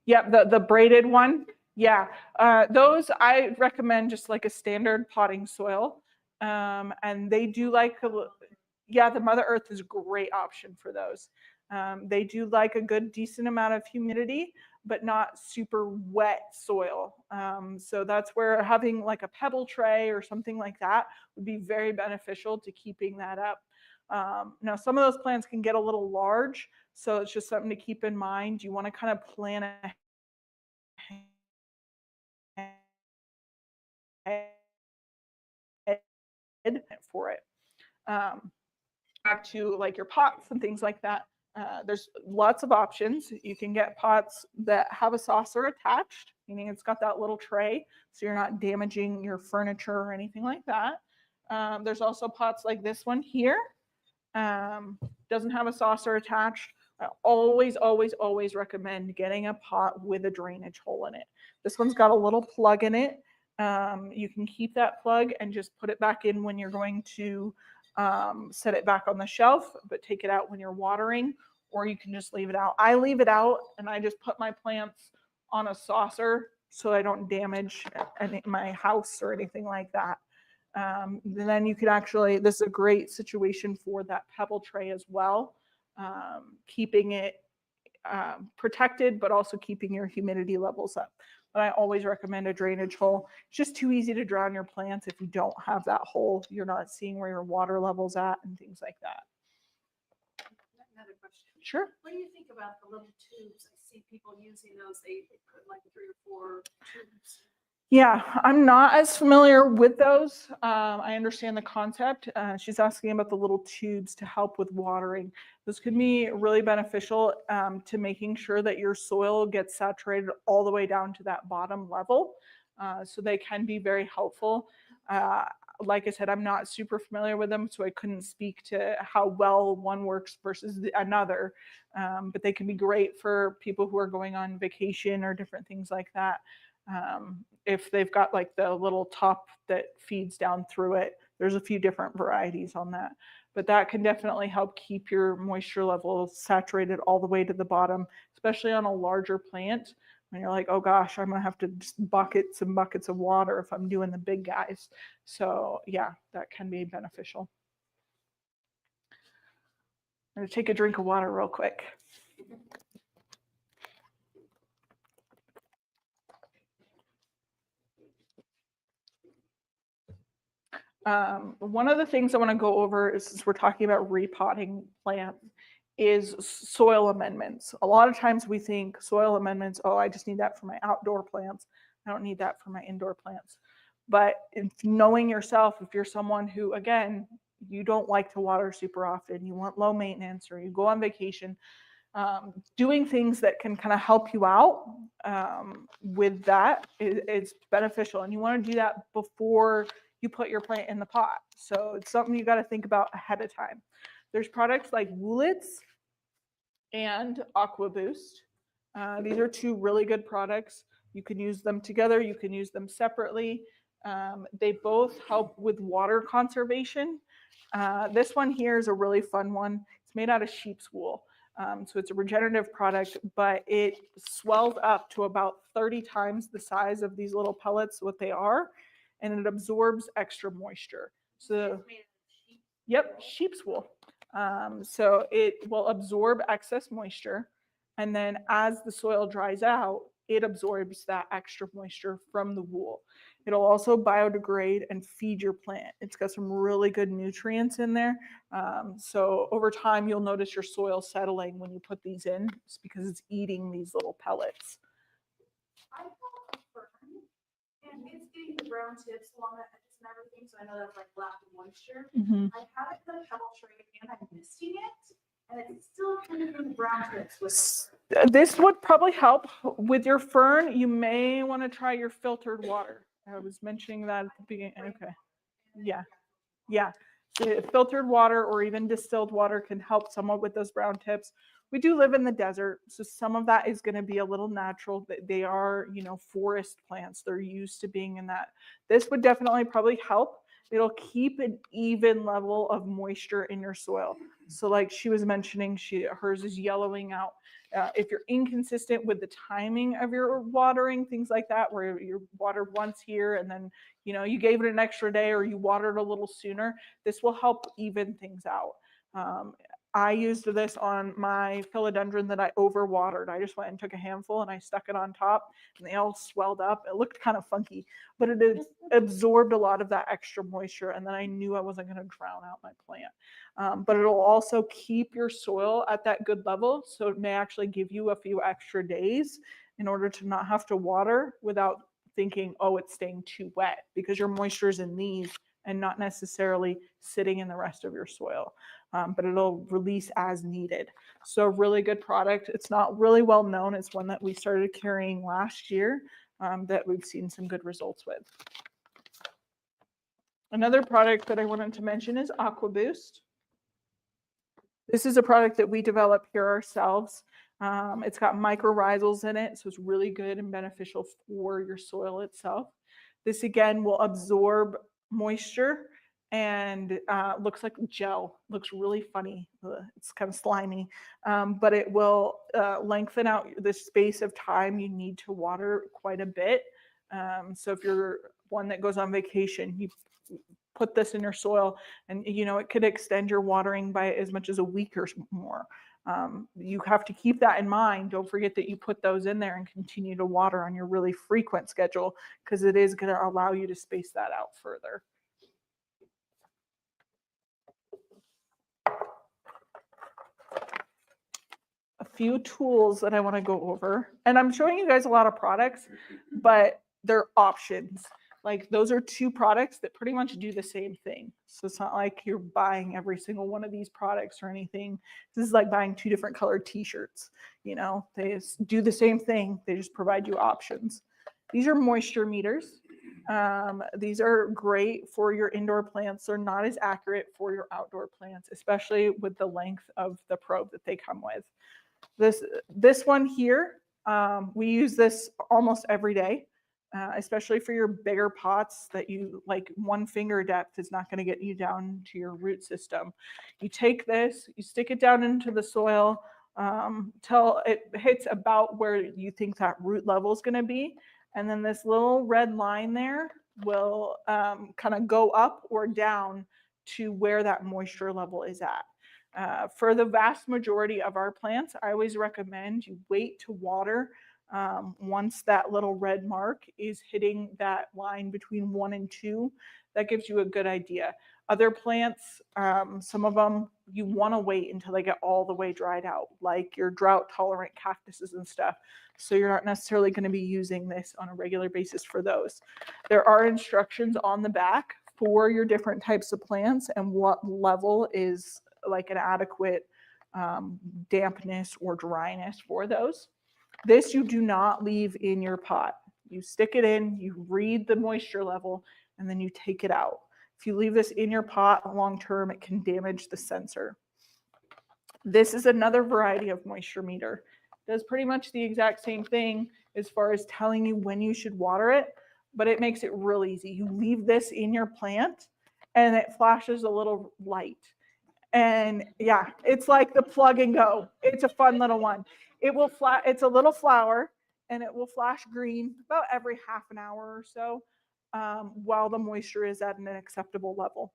Yep, the braided one. Yeah, those I recommend just like a standard potting soil. And they do like, yeah, the Mother Earth is a great option for those. They do like a good decent amount of humidity, but not super wet soil. So that's where having like a pebble tray or something like that would be very beneficial to keeping that up. Now, some of those plants can get a little large, so it's just something to keep in mind. You want to kind of plan ahead for it. Back to like your pots and things like that. There's lots of options. You can get pots that have a saucer attached, meaning it's got that little tray, so you're not damaging your furniture or anything like that. There's also pots like this one here. Doesn't have a saucer attached. I always recommend getting a pot with a drainage hole in it. This one's got a little plug in it. You can keep that plug and just put it back in when you're going to set it back on the shelf, but take it out when you're watering, or you can just leave it out. I leave it out, and I just put my plants on a saucer so I don't damage my house or anything like that. Then you can actually, this is a great situation for that pebble tray as well, keeping it protected, but also keeping your humidity levels up. But I always recommend a drainage hole. It's just too easy to drown your plants if you don't have that hole. You're not seeing where your water level's at and things like that. Another question. Sure. What do you think about the little tubes? I see people using those. They put like 3 or 4 tubes. Yeah, I'm not as familiar with those. I understand the concept. She's asking about the little tubes to help with watering. Those could be really beneficial to making sure that your soil gets saturated all the way down to that bottom level. So they can be very helpful. Like I said, I'm not super familiar with them, so I couldn't speak to how well one works versus another. But they can be great for people who are going on vacation or different things like that. If they've got like the little top that feeds down through it, there's a few different varieties on that. but that can definitely help keep your moisture levels saturated all the way to the bottom, especially on a larger plant when you're like, oh gosh, I'm gonna have to just buckets and buckets of water if I'm doing the big guys. So yeah, that can be beneficial. I'm gonna take a drink of water real quick. One of the things I want to go over is, since we're talking about repotting plants, is soil amendments. A lot of times we think soil amendments, oh, I just need that for my outdoor plants. I don't need that for my indoor plants. But if knowing yourself, if you're someone who, again, you don't like to water super often, you want low maintenance, or you go on vacation, doing things that can kind of help you out with that is beneficial. And you want to do that before you put your plant in the pot. So it's something you got to think about ahead of time. There's products like Woolits and Aqua Boost. These are two really good products. You can use them together. You can use them separately. They both help with water conservation. This one here is a really fun one. It's made out of sheep's wool. So it's a regenerative product, but it swells up to about 30 times the size of these little pellets, what they are, and it absorbs extra moisture. So, yep, sheep's wool. So it will absorb excess moisture, and then as the soil dries out, it absorbs that extra moisture from the wool. It'll also biodegrade and feed your plant. It's got some really good nutrients in there. So over time, you'll notice your soil settling when you put these in. It's because it's eating these little pellets. I have a fern, and it's getting the brown tips along the edges and everything, so I know that's like lack of moisture. I have it in the pebble tray and I'm misting it, and it's still kind of in the brown tips with This would probably help with your fern. You may want to try your filtered water. I was mentioning that at the beginning. Okay. Yeah. Yeah. So filtered water or even distilled water can help somewhat with those brown tips. We do live in the desert, so some of that is going to be a little natural. They are, forest plants. They're used to being in that. This would definitely probably help. It'll keep an even level of moisture in your soil. So like she was mentioning, hers is yellowing out. If you're inconsistent with the timing of your watering, things like that, where you watered once here and then you gave it an extra day, or you watered a little sooner, this will help even things out. I used this on my philodendron that I overwatered. I just went and took a handful and I stuck it on top, and they all swelled up. It looked kind of funky, but it absorbed a lot of that extra moisture, and then I knew I wasn't going to drown out my plant. But it'll also keep your soil at that good level, so it may actually give you a few extra days in order to not have to water without thinking, oh, it's staying too wet, because your moisture is in these and not necessarily sitting in the rest of your soil. But it'll release as needed. So really good product. It's not really well known. It's one that we started carrying last year that we've seen some good results with. Another product that I wanted to mention is Aqua Boost. This is a product that we developed here ourselves. It's got mycorrhizals in it, so it's really good and beneficial for your soil itself. This again will absorb moisture and looks like gel. Looks really funny. It's kind of slimy, but it will lengthen out the space of time you need to water quite a bit. So if you're one that goes on vacation, you put this in your soil, and it could extend your watering by as much as a week or more. You have to keep that in mind. Don't forget that you put those in there and continue to water on your really frequent schedule, because it is going to allow you to space that out further. A few tools that I want to go over, and I'm showing you guys a lot of products, but they're options. Like those are two products that pretty much do the same thing. So it's not like you're buying every single one of these products or anything. This is like buying two different colored t-shirts. They just do the same thing. They just provide you options. These are moisture meters. These are great for your indoor plants. They're not as accurate for your outdoor plants, especially with the length of the probe that they come with. This one here, we use this almost every day. especially for your bigger pots that you like 1 finger depth is not going to get you down to your root system. You take this, you stick it down into the soil till it hits about where you think that root level is going to be. And then this little red line there will kind of go up or down to where that moisture level is at. For the vast majority of our plants, I always recommend you wait to water once that little red mark is hitting that line between 1 and 2. That gives you a good idea. Other plants, some of them, you want to wait until they get all the way dried out, like your drought tolerant cactuses and stuff. So you're not necessarily going to be using this on a regular basis for those. There are instructions on the back for your different types of plants and what level is like an adequate dampness or dryness for those. This you do not leave in your pot. You stick it in, you read the moisture level, and then you take it out. If you leave this in your pot long term, it can damage the sensor. This is another variety of moisture meter. It does pretty much the exact same thing as far as telling you when you should water it, but it makes it real easy. You leave this in your plant and it flashes a little light. And yeah, it's like the plug and go. It's a fun little one. It's a little flower and it will flash green about every half an hour or so while the moisture is at an acceptable level.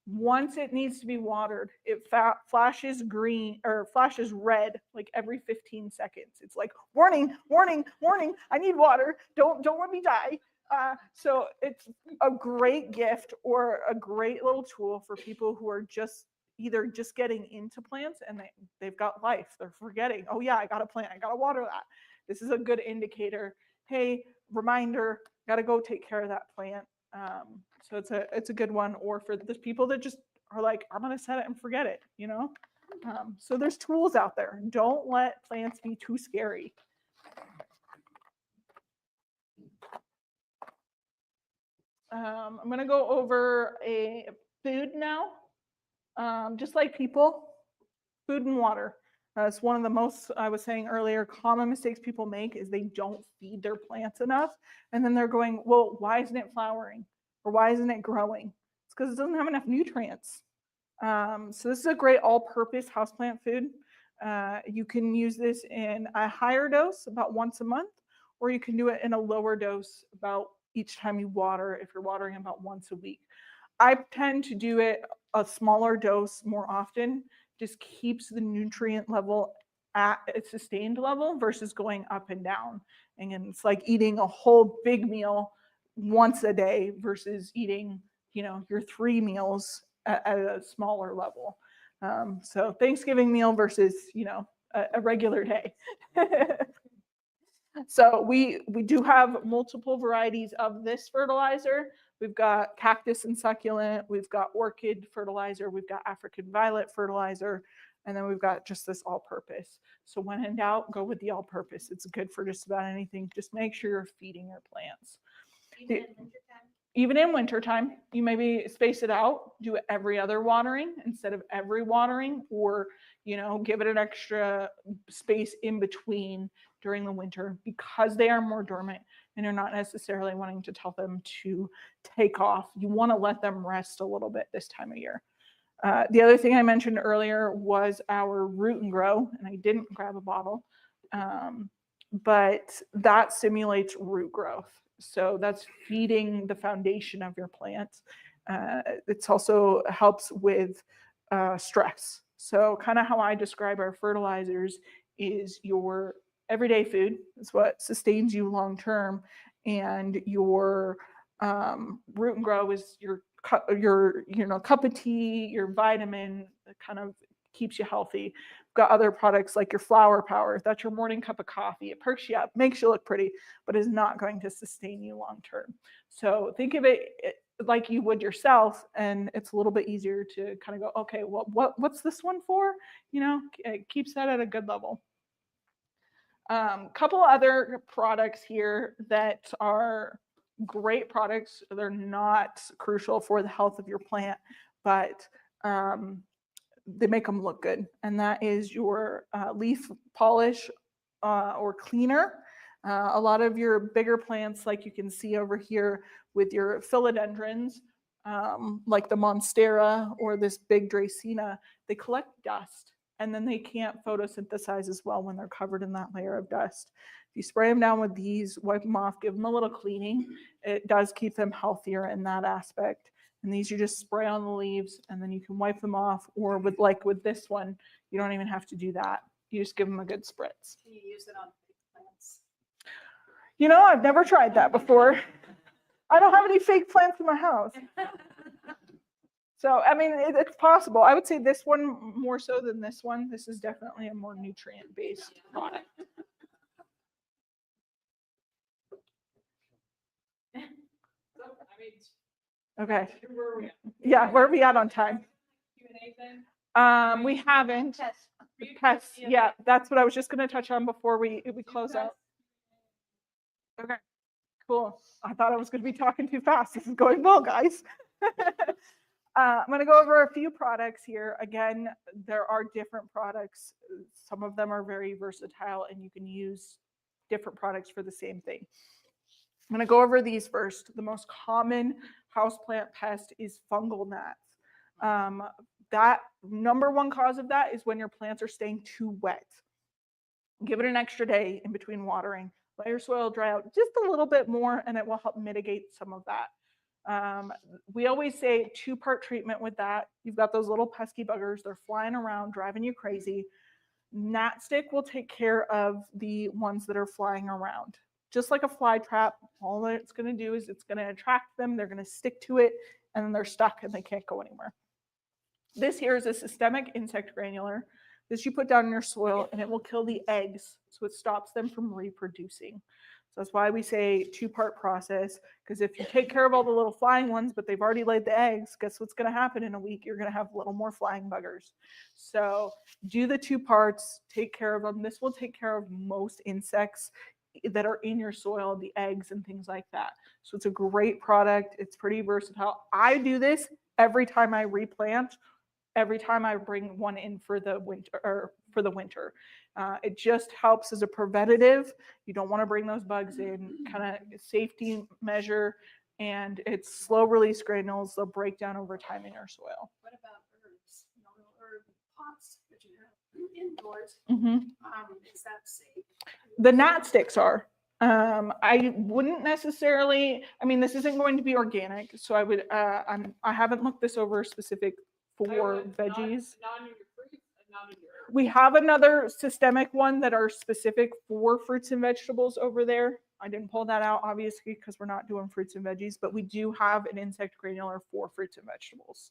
Once it needs to be watered, it flashes green or flashes red like every 15 seconds. It's like, warning, warning, warning, I need water. Don't let me die. So it's a great gift or a great little tool for people who are either just getting into plants and they've got life. They're forgetting, oh yeah, I got a plant, I got to water that. This is a good indicator. Hey, reminder, got to go take care of that plant. So it's a good one. Or for the people that just are like, I'm going to set it and forget it, you know? So there's tools out there. Don't let plants be too scary. I'm going to go over a food now. Just like people, food and water. It's one of the most, I was saying earlier, common mistakes people make is they don't feed their plants enough. And then they're going, well, why isn't it flowering? Or why isn't it growing? It's because it doesn't have enough nutrients. So this is a great all-purpose houseplant food. You can use this in a higher dose about once a month, or you can do it in a lower dose about each time you water, if you're watering about once a week. I tend to do it a smaller dose more often, just keeps the nutrient level at a sustained level versus going up and down. And it's like eating a whole big meal once a day versus eating, your 3 meals at a smaller level. So Thanksgiving meal versus, a regular day. So we do have multiple varieties of this fertilizer. We've got cactus and succulent, we've got orchid fertilizer, we've got African violet fertilizer, and then we've got just this all-purpose. So when in doubt, go with the all-purpose. It's good for just about anything. Just make sure you're feeding your plants. Even in wintertime, you maybe space it out, do it every other watering instead of every watering, or give it an extra space in between during the winter because they are more dormant and you're not necessarily wanting to tell them to take off. You want to let them rest a little bit this time of year. The other thing I mentioned earlier was our root and grow, and I didn't grab a bottle, but that stimulates root growth. So that's feeding the foundation of your plants. It also helps with stress. So kind of how I describe our fertilizers is your everyday food. It's what sustains you long term, and your root and grow is your cup of tea, your vitamin that kind of keeps you healthy. We've got other products like your flower power. That's your morning cup of coffee. It perks you up, makes you look pretty, but is not going to sustain you long term. So think of it like you would yourself, and it's a little bit easier to kind of go, okay, well, what's this one for? It keeps that at a good level. Couple other products here that are great products. They're not crucial for the health of your plant, but they make them look good. And that is your leaf polish or cleaner. A lot of your bigger plants, like you can see over here with your philodendrons, like the Monstera or this big Dracaena, they collect dust and then they can't photosynthesize as well when they're covered in that layer of dust. If you spray them down with these, wipe them off, give them a little cleaning, it does keep them healthier in that aspect. And these you just spray on the leaves and then you can wipe them off, or with this one, you don't even have to do that. You just give them a good spritz. Can you use it on big plants? You know, I've never tried that before. I don't have any fake plants in my house. So, I mean, it's possible. I would say this one more so than this one. This is definitely a more nutrient-based product. Okay. Yeah, where are we at on time? We haven't. Pests, yeah, that's what I was just going to touch on before we close out. Okay, cool. I thought I was going to be talking too fast. This is going well, guys. I'm going to go over a few products here. Again, there are different products. Some of them are very versatile and you can use different products for the same thing. I'm going to go over these first. The most common houseplant pest is fungal gnats. That number one cause of that is when your plants are staying too wet. Give it an extra day in between watering. Let your soil dry out just a little bit more and it will help mitigate some of that. We always say 2-part treatment with that. You've got those little pesky buggers. They're flying around, driving you crazy. Gnat stick will take care of the ones that are flying around. Just like a fly trap, all that it's going to do is it's going to attract them. They're going to stick to it and then they're stuck and they can't go anywhere. This here is a systemic insect granular. This you put down in your soil and it will kill the eggs. So it stops them from reproducing. So that's why we say 2-part process, because if you take care of all the little flying ones, but they've already laid the eggs, guess what's going to happen in a week? You're going to have a little more flying buggers. So do the 2 parts, take care of them. This will take care of most insects that are in your soil, the eggs and things like that. So it's a great product. It's pretty versatile. I do this every time I replant. Every time I bring one in for the winter, it just helps as a preventative. You don't want to bring those bugs in, kind of safety measure, and it's slow release granules. They'll break down over time in your soil. What about herbs? You know, herb pots that you have indoors. Is that safe? The gnat sticks are. I wouldn't necessarily. I mean, this isn't going to be organic, so I would. I haven't looked this over specific for veggies. We have another systemic one that are specific for fruits and vegetables over there. I didn't pull that out, obviously, because we're not doing fruits and veggies, but we do have an insect granular for fruits and vegetables.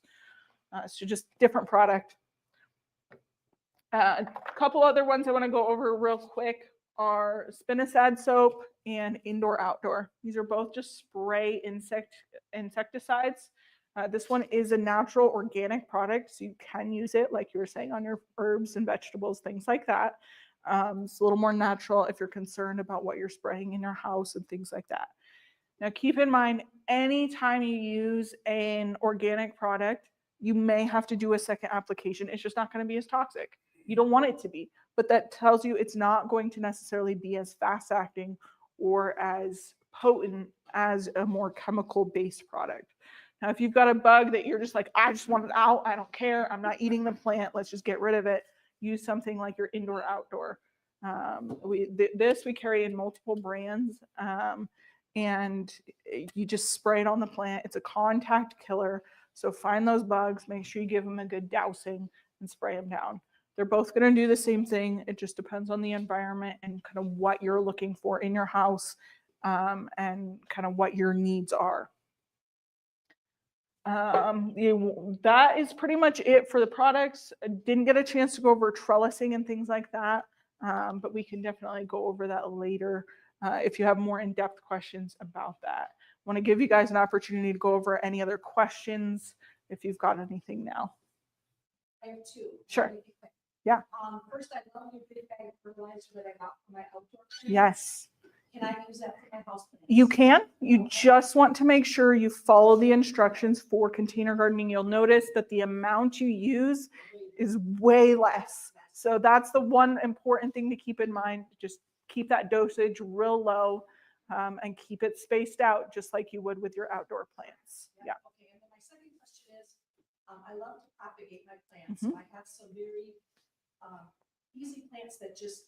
So just different product. A couple other ones I want to go over real quick are spinosad soap and indoor outdoor. These are both just spray insecticides. This one is a natural organic product, so you can use it, like you were saying, on your herbs and vegetables, things like that. It's a little more natural if you're concerned about what you're spraying in your house and things like that. Now, keep in mind, anytime you use an organic product, you may have to do a second application. It's just not going to be as toxic. You don't want it to be, but that tells you it's not going to necessarily be as fast acting or as potent as a more chemical-based product. Now, if you've got a bug that you're just like, I just want it out, I don't care, I'm not eating the plant, let's just get rid of it, use something like your indoor outdoor. We carry in multiple brands, and you just spray it on the plant. It's a contact killer. So find those bugs, make sure you give them a good dousing and spray them down. They're both going to do the same thing. It just depends on the environment and kind of what you're looking for in your house, and kind of what your needs are. That is pretty much it for the products. I didn't get a chance to go over trellising and things like that, but we can definitely go over that later if you have more in-depth questions about that. I want to give you guys an opportunity to go over any other questions if you've got anything now. I have 2. Sure. Really quick. Yeah. First, I love your big bag of fertilizer that I got for my outdoor plants. Yes. Can I use that for my house plants? You can. You just want to make sure you follow the instructions for container gardening. You'll notice that the amount you use is way less. So that's the one important thing to keep in mind. Just keep that dosage real low and keep it spaced out just like you would with your outdoor plants. Yeah. Okay, and then my second question is, I love to propagate my plants. Mhm. I have some very easy plants that just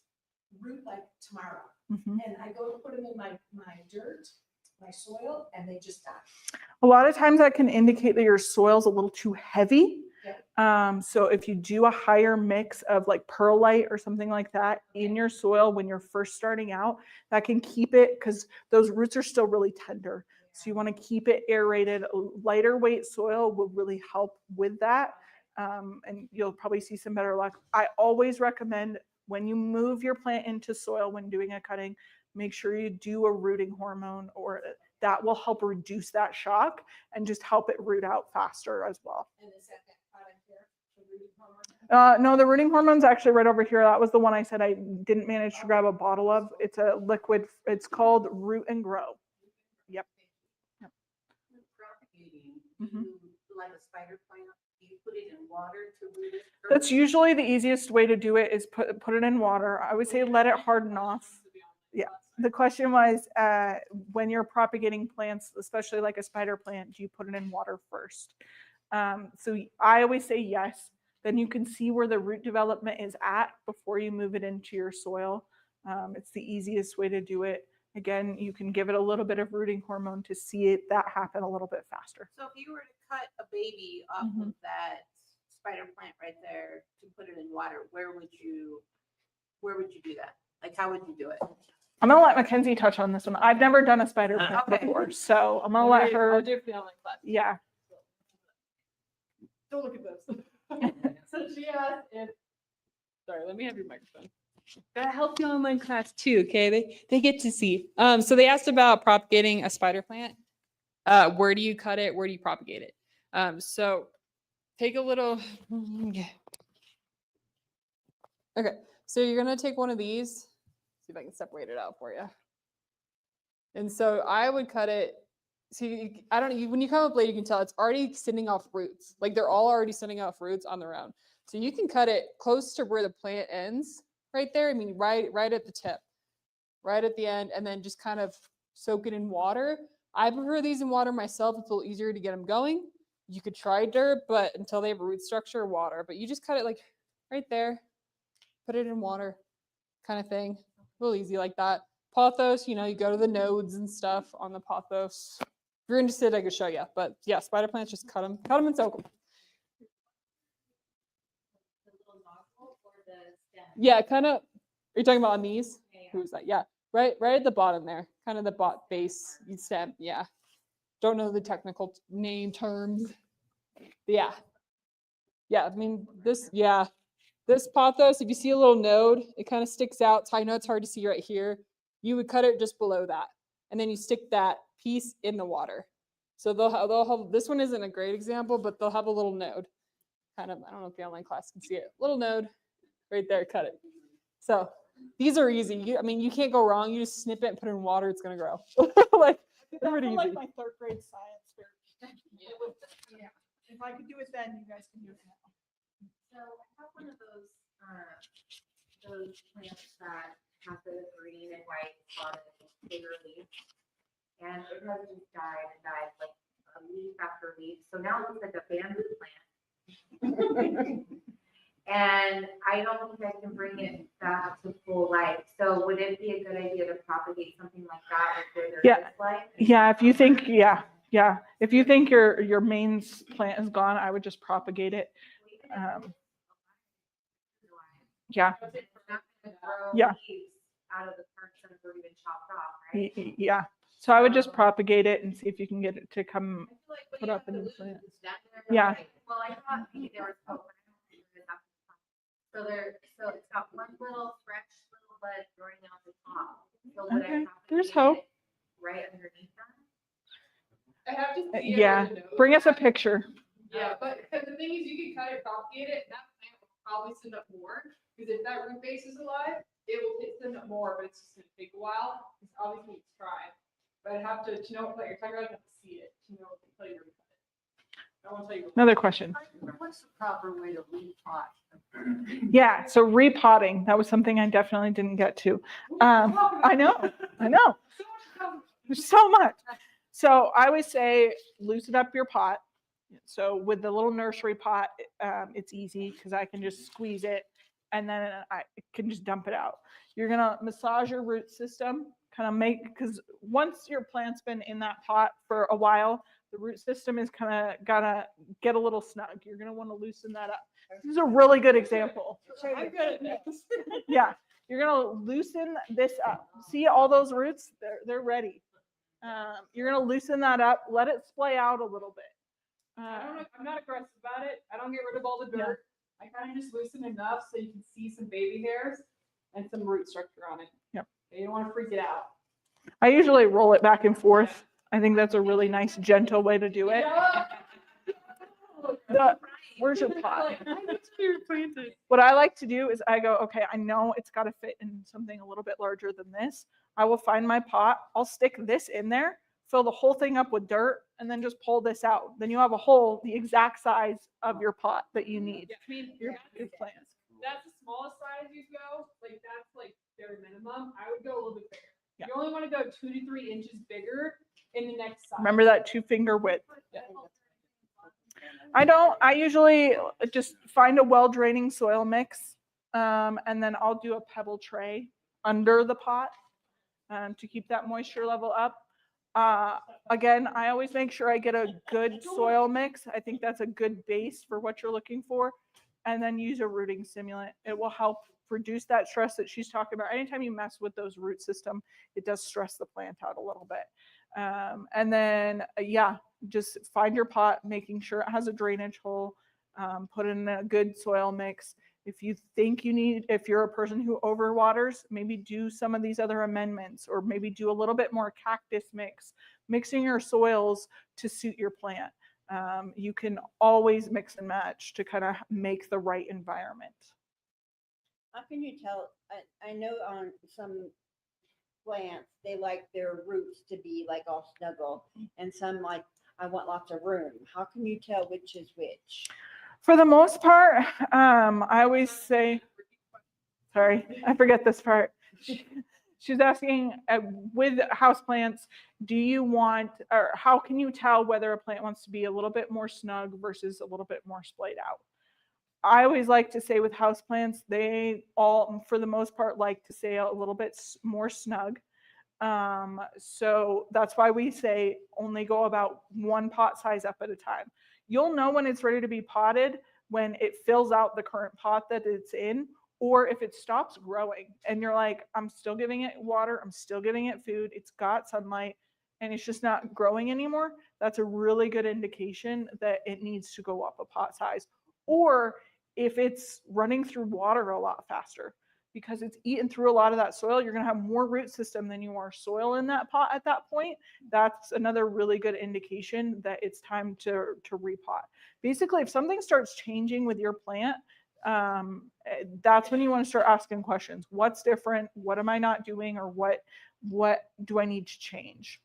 root like tomorrow. Mhm. And I go to put them in my dirt, my soil, and they just die. A lot of times that can indicate that your soil's a little too heavy. Yeah. So if you do a higher mix of like perlite or something like that in your soil when you're first starting out, that can keep it, because those roots are still really tender. So you want to keep it aerated. Lighter weight soil will really help with that. And you'll probably see some better luck. I always recommend when you move your plant into soil when doing a cutting, make sure you do a rooting hormone, or that will help reduce that shock and just help it root out faster as well. And is that product here, the rooting hormone? No, the rooting hormone's actually right over here. That was the one I said I didn't manage to grab a bottle of. It's a liquid. It's called Root and Grow. Yep. With propagating, Mhm. like a spider plant, do you put it in water to root it? That's usually the easiest way to do it, is put it in water. I would say let it harden off. Yeah. The question was, when you're propagating plants, especially like a spider plant, do you put it in water first? So I always say yes. Then you can see where the root development is at before you move it into your soil. It's the easiest way to do it. Again, you can give it a little bit of rooting hormone to see that happen a little bit faster. So if you were to cut a baby off Mhm. of that spider plant right there to put it in water, where would you do that? Like, how would you do it? I'm gonna let Mackenzie touch on this one. I've never done a spider plant Okay. before, so I'm gonna let her. I'll do it for the online class. Yeah. Don't look at this. So she asked if, sorry, let me have your microphone. That helps the online class too, okay? They get to see. So they asked about propagating a spider plant. Where do you cut it? Where do you propagate it? So take a little, okay. So you're gonna take one of these. See if I can separate it out for you. And so I would cut it. See, I don't know. When you come up late, you can tell it's already sending off roots. Like they're all already sending off roots on their own. So you can cut it close to where the plant ends, right there. I mean, right at the tip, right at the end, and then just kind of soak it in water. I prefer these in water myself. It's a little easier to get them going. You could try dirt, but until they have a root structure, water. But you just cut it like right there, put it in water, kind of thing. Real easy like that. Pothos, you go to the nodes and stuff on the pothos. If you're interested, I could show you. But yeah, spider plants, just cut them and soak them. The little nozzle or the stem? Yeah, kind of. Are you talking about on these? Yeah. Who's that? Yeah, right at the bottom there, kind of the base stem. Yeah, don't know the technical name terms. But yeah. I mean this. Yeah, this pothos. If you see a little node, it kind of sticks out. I know it's hard to see right here. You would cut it just below that, and then you stick that piece in the water. So they'll have this one isn't a great example, but they'll have a little node. Kind of, I don't know if the online class can see it. Little node right there, cut it. So these are easy. You can't go wrong. You just snip it and put it in water. It's gonna grow. Like That's pretty like easy. my third grade science fair. Yeah. If I could do it then, you guys can do it now. So I have one of those plants that have the green and white spotted bigger leaves. And it has just died and died like a leaf after leaf. So now it looks like a bamboo plant. And I don't think I can bring it back to full life. So would it be a good idea to propagate something like that with where there Yeah. is life? Yeah, if you think, if you think your main plant is gone, I would just propagate it. Yeah. It's not gonna grow Yeah. leaves out of the parts that have already been chopped off, right? Yeah. So I would just propagate it and see if you can get it to come. I feel like when Put you up have a new the plant. leaves, it's down there, Yeah. right? Well, I thought maybe there was hope, but I don't think there's enough. So it's got one little fresh little bud growing out the top. So would Okay, I there's propagate hope. it right underneath that? I have to see it Yeah. with the node. Bring us a picture. Yeah, but because the thing is, you can cut it, propagate it, and that plant will probably send up more. Because if that root base is alive, it will send up more, but it's just gonna take a while. It's obviously it's try. But I have to know what plant you're talking about, I have to see it to know what plant you're gonna cut it. I won't tell you. Another question. What's the proper way to repot a Yeah, so repotting, that was something I definitely didn't get to. I know. There's so much. So I always say loosen up your pot. So with the little nursery pot, it's easy because I can just squeeze it and then I can just dump it out. You're gonna massage your root system, kind of make, because once your plant's been in that pot for a while, the root system is kind of gotta get a little snug. You're gonna want to loosen that up. This is a really good example. I'm good at this. Yeah, you're gonna loosen this up. See all those roots? They're ready. You're gonna loosen that up. Let it splay out a little bit. I'm not aggressive about it. I don't get rid of all the dirt. I kind of just loosen enough so you can see some baby hairs and some root structure on it. Yep. You don't want to freak it out. I usually roll it back and forth. I think that's a really nice, gentle way to do it. Where's your pot? What I like to do is I go, okay, I know it's got to fit in something a little bit larger than this. I will find my pot. I'll stick this in there, fill the whole thing up with dirt, and then just pull this out. Then you have a hole the exact size of your pot that you need. Yeah, I mean, Your plants. that's the smallest size you go. Like that's like bare minimum. I would go a little bit bigger. Yeah. You only want to go 2 to 3 inches bigger in the next size. Remember that 2-finger width. Yeah. I usually just find a well-draining soil mix, and then I'll do a pebble tray under the pot to keep that moisture level up. Again, I always make sure I get a good soil mix. I think that's a good base for what you're looking for. And then use a rooting stimulant. It will help reduce that stress that she's talking about. Anytime you mess with those root system, it does stress the plant out a little bit. And then, just find your pot, making sure it has a drainage hole, put in a good soil mix. If you think if you're a person who overwaters, maybe do some of these other amendments, or maybe do a little bit more cactus mix, mixing your soils to suit your plant. You can always mix and match to kind of make the right environment. How can you tell? I know on some plants, they like their roots to be like all snuggle, and some like, I want lots of room. How can you tell which is which? For the most part, I always say, sorry, I forget this part. She's asking, with houseplants, do you want, or how can you tell whether a plant wants to be a little bit more snug versus a little bit more splayed out? I always like to say with houseplants, they all, for the most part, like to stay a little bit more snug. So that's why we say only go about 1 pot size up at a time. You'll know when it's ready to be potted when it fills out the current pot that it's in, or if it stops growing and you're like, I'm still giving it water, I'm still giving it food, it's got sunlight, and it's just not growing anymore. That's a really good indication that it needs to go up a pot size. Or if it's running through water a lot faster, because it's eaten through a lot of that soil, you're going to have more root system than you are soil in that pot at that point. That's another really good indication that it's time to repot. Basically, if something starts changing with your plant, that's when you want to start asking questions. What's different? What am I not doing? Or what do I need to change?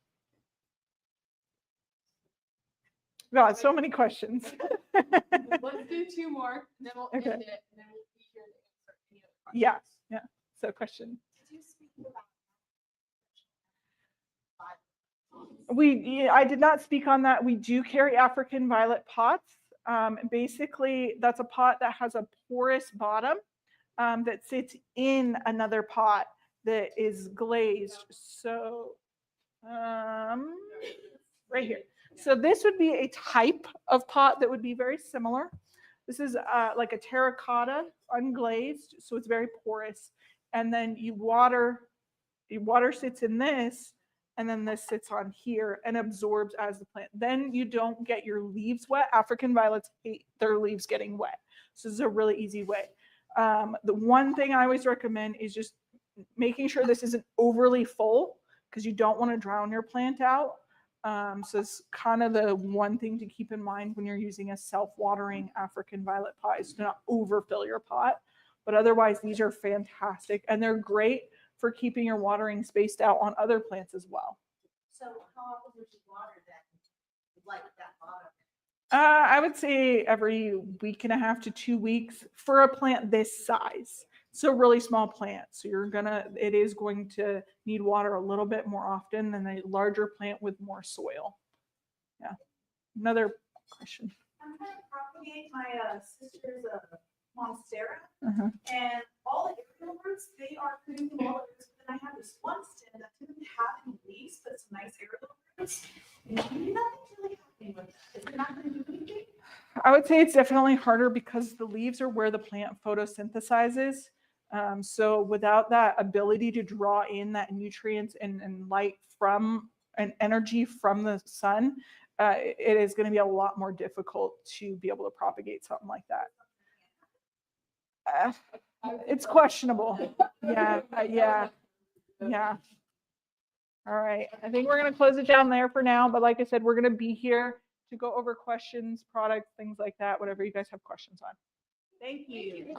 God, so many questions. Let's do 2 more, and then we'll end it, and then we'll be here to answer any other questions. Yeah. So question. Did you speak about I did not speak on that. We do carry African violet pots. Basically, that's a pot that has a porous bottom that sits in another pot that is glazed. So right here. So this would be a type of pot that would be very similar. This is like a terracotta unglazed, so it's very porous. And then water sits in this, and then this sits on here and absorbs as the plant. Then you don't get your leaves wet. African violets hate their leaves getting wet. So this is a really easy way. The one thing I always recommend is just making sure this isn't overly full, because you don't want to drown your plant out. So it's kind of the one thing to keep in mind when you're using a self-watering African violet pot, is to not overfill your pot. But otherwise, these are fantastic, and they're great for keeping your watering spaced out on other plants as well. So how often would you water that, like that I would say every week and a half to 2 weeks for a plant this size. So really small plant. So it is going to need water a little bit more often than a larger plant with more soil. Yeah. Another question. I'm trying to propagate my sister's monstera, Uh-huh. and all the aerial roots, they are producing all the roots, but then I have this one stem that didn't have any leaves, but some nice aerial roots. And nothing's really happening with that. Is it not going to do anything? I would say it's definitely harder because the leaves are where the plant photosynthesizes. So without that ability to draw in that nutrients and light from and energy from the sun, it is going to be a lot more difficult to be able to propagate something like that. It's questionable. Yeah, yeah. All right. I think we're going to close it down there for now. But like I said, we're going to be here to go over questions, products, things like that, whatever you guys have questions on. Thank you.